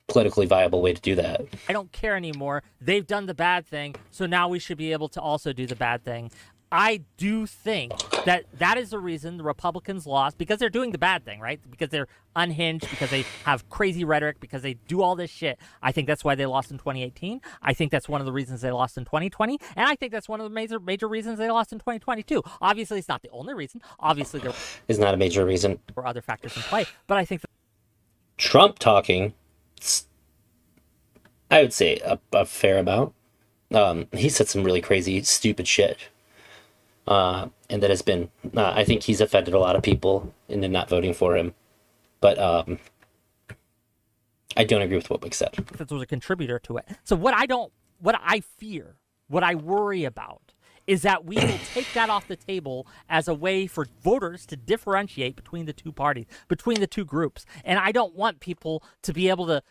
Speaker 1: politically viable way to do that.
Speaker 2: I don't care anymore. They've done the bad thing, so now we should be able to also do the bad thing. I do think that is the reason the Republicans lost, because they're doing the bad thing, right? Because they're unhinged, because they have crazy rhetoric, because they do all this shit. I think that's why they lost in 2018. I think that's one of the reasons they lost in 2020. And I think that's one of the major reasons they lost in 2022. Obviously, it's not the only reason. Obviously, there
Speaker 1: Is not a major reason.
Speaker 2: were other factors in play. But I think that
Speaker 1: Trump talking, I would say a fair amount. he said some really crazy, stupid shit. And that has been, I think he's offended a lot of people into not voting for him. But I don't agree with what Wick said.
Speaker 2: That was a contributor to it. So what I fear, what I worry about, is that we will take that off the table as a way for voters to differentiate between the two parties, between the two groups. And I don't want people to be able to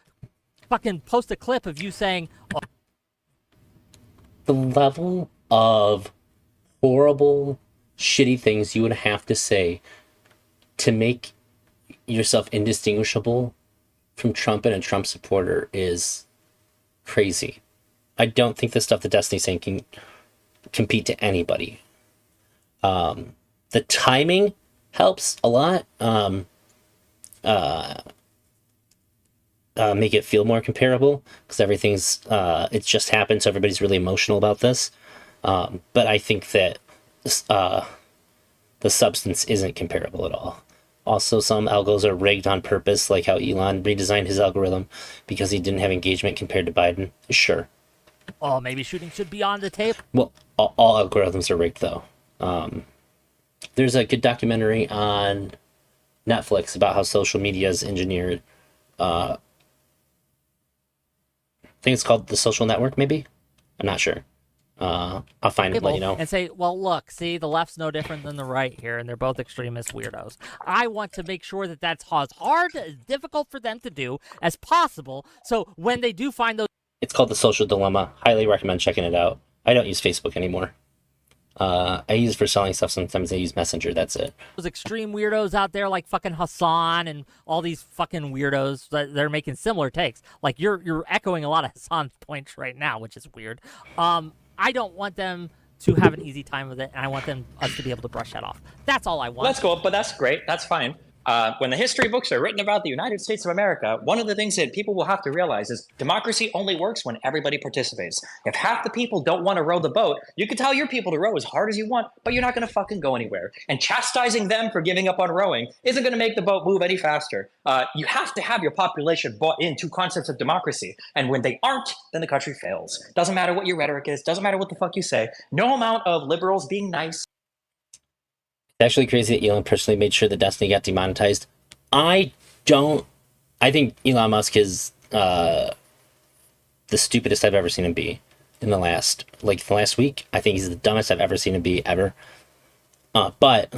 Speaker 2: fucking post a clip of you saying, oh.
Speaker 1: The level of horrible, shitty things you would have to say to make yourself indistinguishable from Trump and a Trump supporter is crazy. I don't think the stuff that Destiny's saying can compete to anybody. The timing helps a lot. Make it feel more comparable because everything's it's just happened, so everybody's really emotional about this. But I think that the substance isn't comparable at all. Also, some algos are rigged on purpose, like how Elon redesigned his algorithm because he didn't have engagement compared to Biden. Sure.
Speaker 2: Oh, maybe shooting should be on the table.
Speaker 1: Well, all algorithms are rigged, though. There's a good documentary on Netflix about how social media is engineered. I think it's called The Social Network, maybe? I'm not sure. I'll find it and let you know.
Speaker 2: And say, well, look, see, the left's no different than the right here, and they're both extremist weirdos. I want to make sure that that's as hard, as difficult for them to do as possible, so when they do find those...
Speaker 1: It's called The Social Dilemma. Highly recommend checking it out. I don't use Facebook anymore. I use it for selling stuff. Sometimes I use Messenger. That's it.
Speaker 2: Those extreme weirdos out there like fucking Hassan and all these fucking weirdos that they're making similar takes. Like you're echoing a lot of Hassan's points right now, which is weird. I don't want them to have an easy time with it, and I want us to be able to brush that off. That's all I want.
Speaker 3: Let's go, but that's great. That's fine. When the history books are written about the United States of America, one of the things that people will have to realize is democracy only works when everybody participates. If half the people don't want to row the boat, you can tell your people to row as hard as you want, but you're not going to fucking go anywhere. And chastising them for giving up on rowing isn't going to make the boat move any faster. You have to have your population bought into concepts of democracy. And when they aren't, then the country fails. Doesn't matter what your rhetoric is. Doesn't matter what the fuck you say. No amount of liberals being nice.
Speaker 1: It's actually crazy that Elon personally made sure that Destiny got demonetized. I think Elon Musk is the stupidest I've ever seen him be in the last week. I think he's the dumbest I've ever seen him be ever. But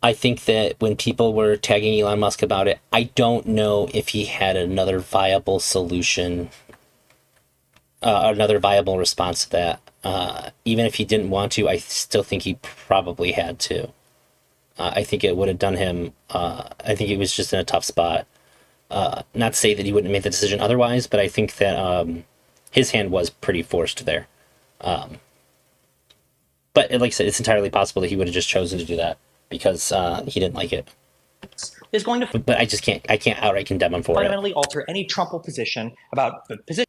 Speaker 1: I think that when people were tagging Elon Musk about it, I don't know if he had another viable solution, another viable response to that. Even if he didn't want to, I still think he probably had to. I think it would have done him. I think he was just in a tough spot. Not to say that he wouldn't have made the decision otherwise, but I think that his hand was pretty forced there. But like I said, it's entirely possible that he would have just chosen to do that because he didn't like it.
Speaker 3: Is going to
Speaker 1: But I can't outright condemn him for it.
Speaker 3: fundamentally alter any Trump position about the position.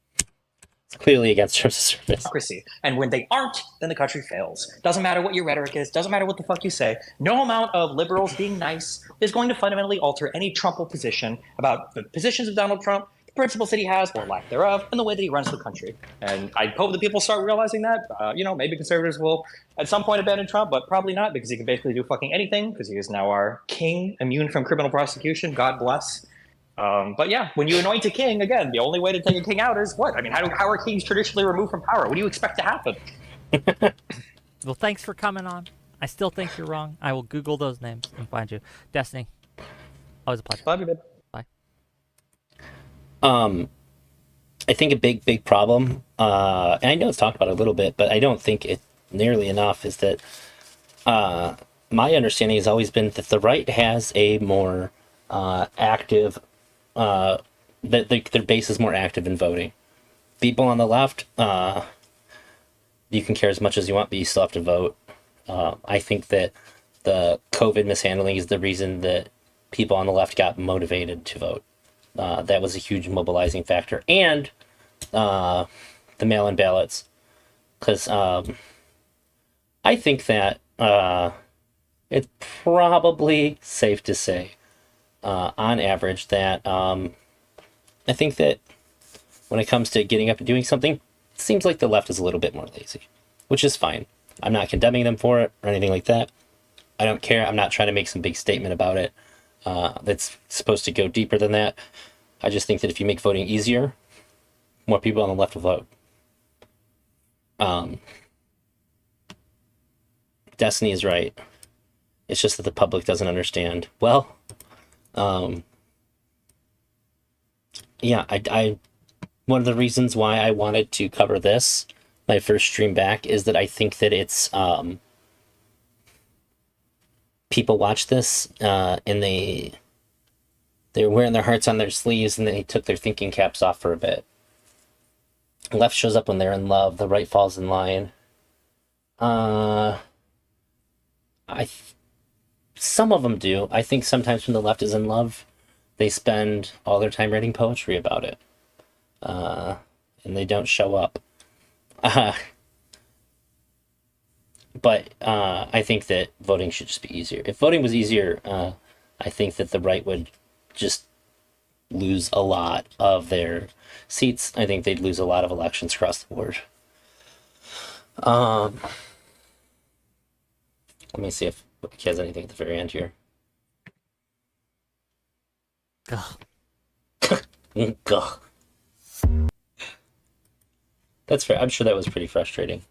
Speaker 1: It's clearly against terms of service.
Speaker 3: Democracy. And when they aren't, then the country fails. Doesn't matter what your rhetoric is. Doesn't matter what the fuck you say. No amount of liberals being nice is going to fundamentally alter any Trump position about the positions of Donald Trump, the principles that he has or lack thereof, and the way that he runs the country. And I hope that people start realizing that. Maybe conservatives will at some point abandon Trump, but probably not because he can basically do fucking anything because he is now our king, immune from criminal prosecution. God bless. But yeah, when you anoint a king, again, the only way to take a king out is what? I mean, how are kings traditionally removed from power? What do you expect to happen?
Speaker 2: Well, thanks for coming on. I still think you're wrong. I will Google those names and find you. Destiny, always a pleasure.
Speaker 3: Love you, babe.
Speaker 2: Bye.
Speaker 1: I think a big problem, and I know it's talked about a little bit, but I don't think it nearly enough, is that my understanding has always been that the right has a more active, that their base is more active in voting. People on the left, you can care as much as you want, but you still have to vote. I think that the COVID mishandling is the reason that people on the left got motivated to vote. That was a huge mobilizing factor. And the mail-in ballots. Because I think that it's probably safe to say, on average, that I think that when it comes to getting up and doing something, seems like the left is a little bit more lazy, which is fine. I'm not condemning them for it or anything like that. I don't care. I'm not trying to make some big statement about it. That's supposed to go deeper than that. I just think that if you make voting easier, more people on the left will vote. Destiny is right. It's just that the public doesn't understand. Well, yeah, I one of the reasons why I wanted to cover this, my first stream back, is that I think that it's people watch this and they're wearing their hearts on their sleeves and they took their thinking caps off for a bit. The left shows up when they're in love. The right falls in line. Some of them do. I think sometimes when the left is in love, they spend all their time writing poetry about it. And they don't show up. But I think that voting should just be easier. If voting was easier, I think that the right would just lose a lot of their seats. I think they'd lose a lot of elections across the board. Let me see if he has anything at the very end here. Gah. That's fair. I'm sure that was pretty frustrating.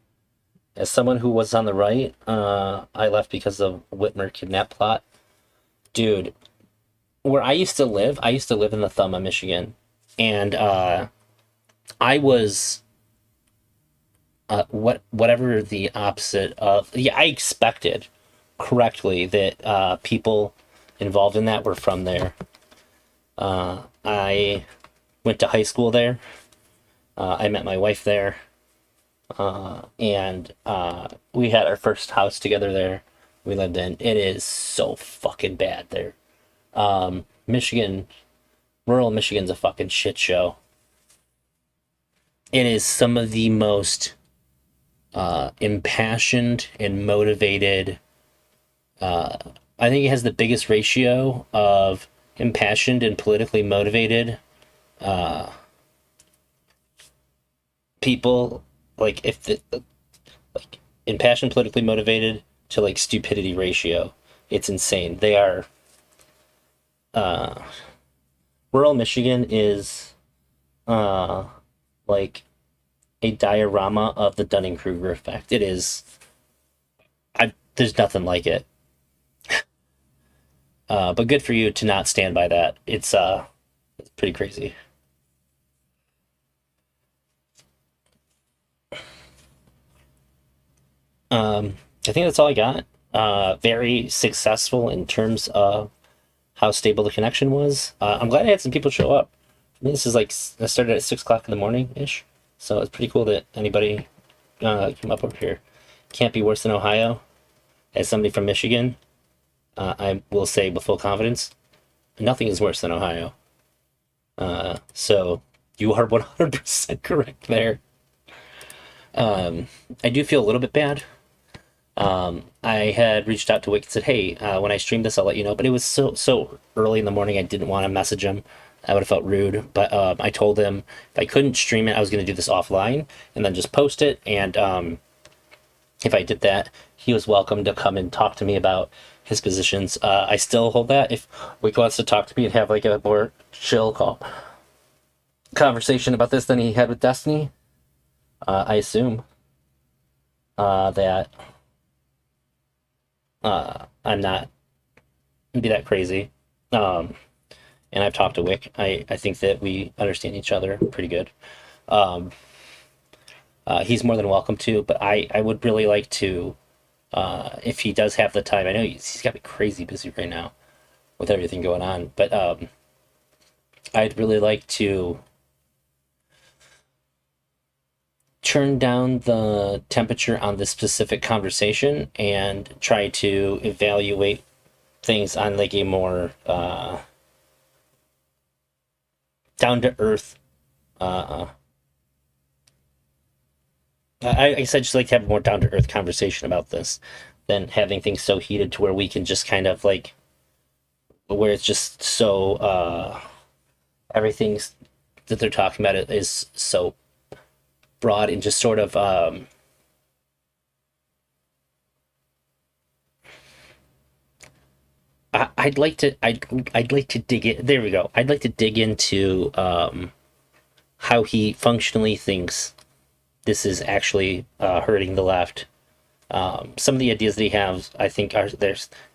Speaker 1: As someone who was on the right, I left because of Whitmer kidnap plot. Dude, where I used to live in the Thumma, Michigan. And I was whatever the opposite of... Yeah, I expected correctly that people involved in that were from there. I went to high school there. I met my wife there. And we had our first house together there. We lived in. It is so fucking bad there. Michigan, rural Michigan's a fucking shit show. It is some of the most impassioned and motivated. I think it has the biggest ratio of impassioned and politically motivated people. Like if the like impassioned, politically motivated to like stupidity ratio, it's insane. They are. Rural Michigan is like a diorama of the Dunning-Kruger effect. It is. There's nothing like it. But good for you to not stand by that. It's pretty crazy. I think that's all I got. Very successful in terms of how stable the connection was. I'm glad I had some people show up. I mean, this is like, I started at 6 o'clock in the morning-ish, so it's pretty cool that anybody came up over here. Can't be worse than Ohio. As somebody from Michigan, I will say with full confidence, nothing is worse than Ohio. So you are 100% correct there. I do feel a little bit bad. I had reached out to Wick and said, hey, when I stream this, I'll let you know. But it was so early in the morning, I didn't want to message him. I would have felt rude. But I told him if I couldn't stream it, I was going to do this offline and then just post it. And if I did that, he was welcome to come and talk to me about his positions. I still hold that. If Wick wants to talk to me and have like a more chill conversation about this than he had with Destiny, I assume that I'm not gonna be that crazy. And I've talked to Wick. I think that we understand each other pretty good. He's more than welcome to, but I would really like to, if he does have the time. I know he's got to be crazy busy right now with everything going on, but I'd really like to turn down the temperature on this specific conversation and try to evaluate things on like a more down to earth. I guess I'd just like to have a more down to earth conversation about this than having things so heated to where we can just kind of like, where it's just so everything's that they're talking about it is so broad and just sort of I'd like to dig it. There we go. I'd like to dig into how he functionally thinks this is actually hurting the left. Some of the ideas that he has, I think,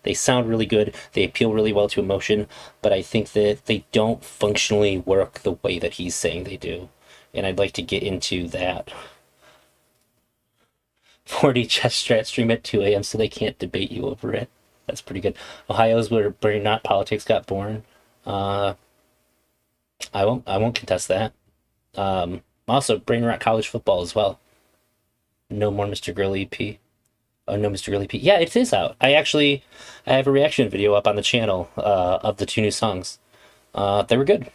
Speaker 1: they sound really good. They appeal really well to emotion, but I think that they don't functionally work the way that he's saying they do. And I'd like to get into that. 40 chess strat stream at 2 a.m. so they can't debate you over it. That's pretty good. Ohio's where Brain Not Politics got born. I won't contest that. Also, Brain Rot College football as well. No more Mr. Grill EP. Oh no, Mr. Grill EP. Yeah, it is out. I have a reaction video up on the channel of the 2 new songs. They were good.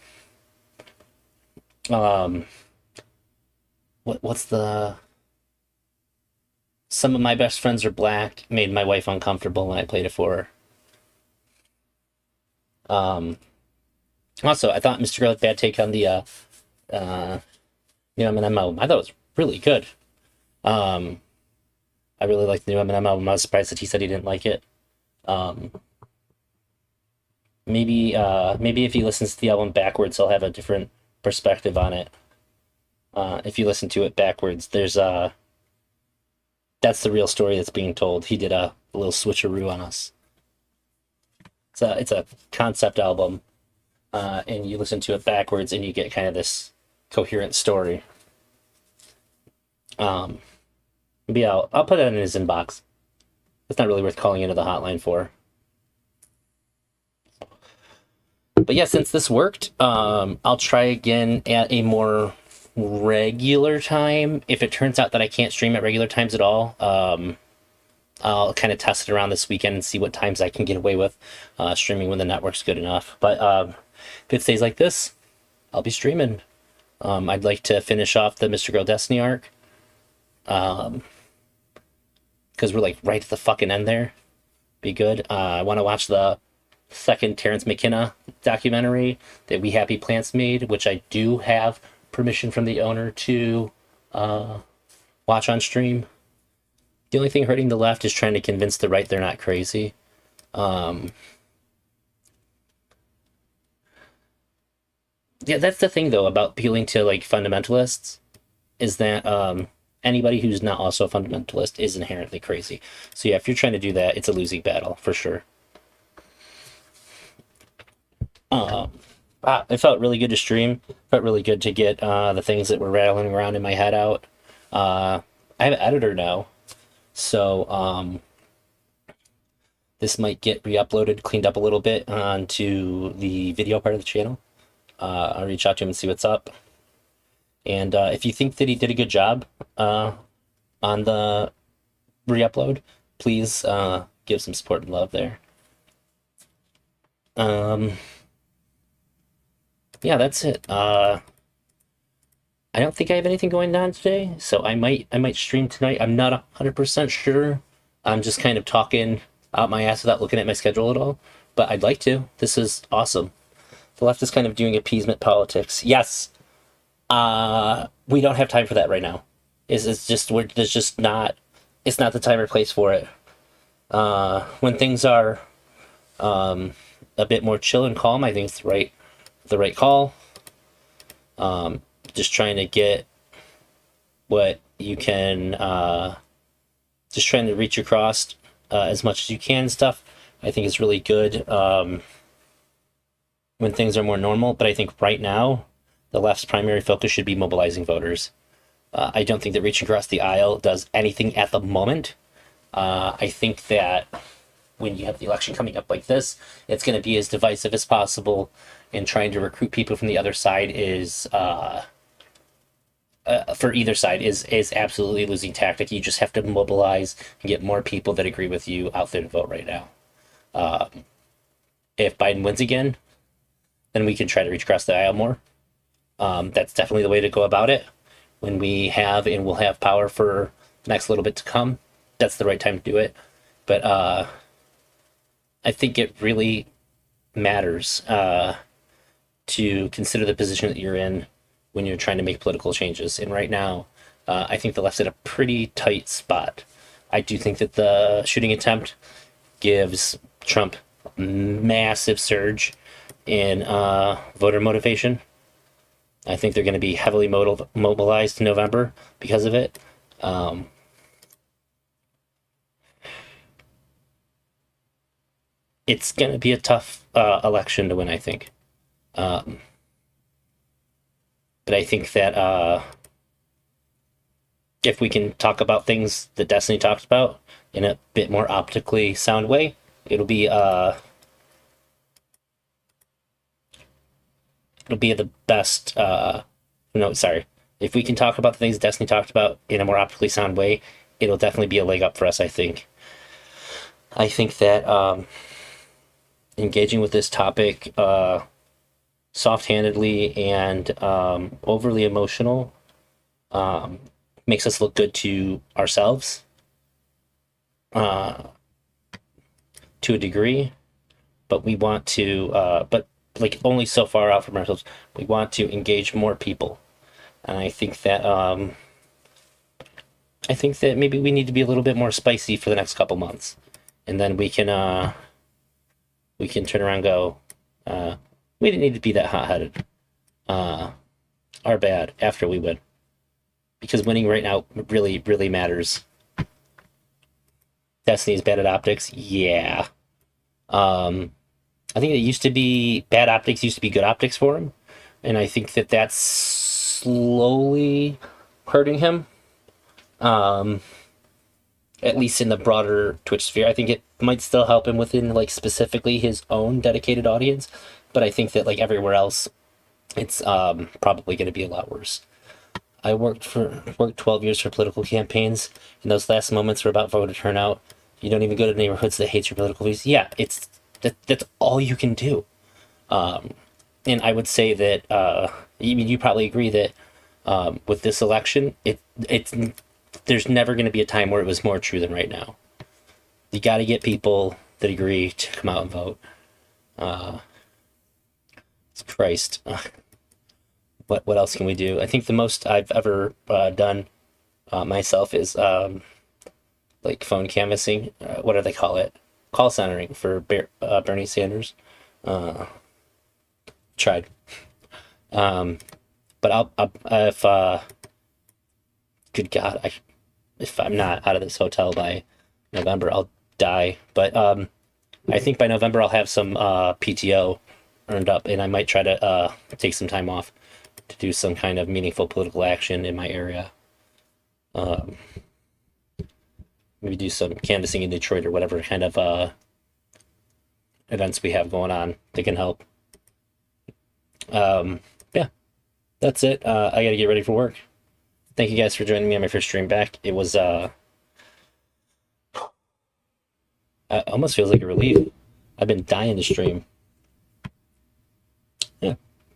Speaker 1: What's the... Some of my best friends are black made my wife uncomfortable when I played it for her. Also, I thought Mr. Grill had a bad take on the new Eminem album. I thought it was really good. I really liked the new Eminem album. I was surprised that he said he didn't like it. Maybe if he listens to the album backwards, he'll have a different perspective on it. If you listen to it backwards, there's that's the real story that's being told. He did a little switcheroo on us. It's a concept album, and you listen to it backwards, and you get kind of this coherent story. Maybe I'll put it in his inbox. It's not really worth calling into the hotline for. But yeah, since this worked, I'll try again at a more regular time. If it turns out that I can't stream at regular times at all, I'll kind of test it around this weekend and see what times I can get away with streaming when the network's good enough. But if it stays like this, I'll be streaming. I'd like to finish off the Mr. Girl Destiny arc, because we're like right at the fucking end there. Be good. I want to watch the second Terrence McKenna documentary that We Happy Plants made, which I do have permission from the owner to watch on stream. The only thing hurting the left is trying to convince the right they're not crazy. Yeah, that's the thing though about appealing to like fundamentalists, is that anybody who's not also a fundamentalist is inherently crazy. So yeah, if you're trying to do that, it's a losing battle for sure. It felt really good to stream. Felt really good to get the things that were rattling around in my head out. I have an editor now, so this might get re-uploaded, cleaned up a little bit onto the video part of the channel. I'll reach out to him and see what's up. And if you think that he did a good job on the re-upload, please give some support and love there. Yeah, that's it. I don't think I have anything going on today, so I might stream tonight. I'm not 100% sure. I'm just kind of talking out my ass without looking at my schedule at all, but I'd like to. This is awesome. The left is kind of doing appeasement politics. Yes, we don't have time for that right now. It's not the time or place for it. When things are a bit more chill and calm, I think it's the right call. Just trying to get what you can, just trying to reach across as much as you can and stuff. I think it's really good when things are more normal, but I think right now the left's primary focus should be mobilizing voters. I don't think that reaching across the aisle does anything at the moment. I think that when you have the election coming up like this, it's going to be as divisive as possible, and trying to recruit people from the other side is for either side is absolutely a losing tactic. You just have to mobilize and get more people that agree with you out there to vote right now. If Biden wins again, then we can try to reach across the aisle more. That's definitely the way to go about it. When we have and will have power for the next little bit to come, that's the right time to do it. But I think it really matters to consider the position that you're in when you're trying to make political changes. And right now, I think the left's in a pretty tight spot. I do think that the shooting attempt gives Trump a massive surge in voter motivation. I think they're going to be heavily mobilized in November because of it. It's going to be a tough election to win, I think. But I think that if we can talk about things that Destiny talked about in a bit more optically sound way, it'll be the best. No, sorry. If we can talk about the things Destiny talked about in a more optically sound way, it'll definitely be a leg up for us, I think. I think that engaging with this topic soft-handedly and overly emotional makes us look good to ourselves to a degree, but we want to, but like only so far out from ourselves. We want to engage more people, and I think that maybe we need to be a little bit more spicy for the next couple months, and then we can turn around and go, we didn't need to be that hot-headed. Our bad after we win. Because winning right now really, really matters. Destiny's bad at optics? Yeah. I think it used to be bad optics used to be good optics for him. And I think that that's slowly hurting him. At least in the broader Twitch sphere. I think it might still help him within like specifically his own dedicated audience. But I think that like everywhere else, it's probably going to be a lot worse. I worked 12 years for political campaigns, and those last moments were about voter turnout. You don't even go to neighborhoods that hate your political views. Yeah, that's all you can do. And I would say that you probably agree that with this election, there's never going to be a time where it was more true than right now. You got to get people that agree to come out and vote. Christ. What else can we do? I think the most I've ever done myself is like phone canvassing. What do they call it? Call centering for Bernie Sanders. Tried. But I'll if good God, if I'm not out of this hotel by November, I'll die. But I think by November I'll have some PTO earned up, and I might try to take some time off to do some kind of meaningful political action in my area. Maybe do some canvassing in Detroit or whatever kind of events we have going on that can help. Yeah, that's it. I gotta get ready for work. Thank you guys for joining me on my first stream back. It was almost feels like a relief. I've been dying to stream. Yeah.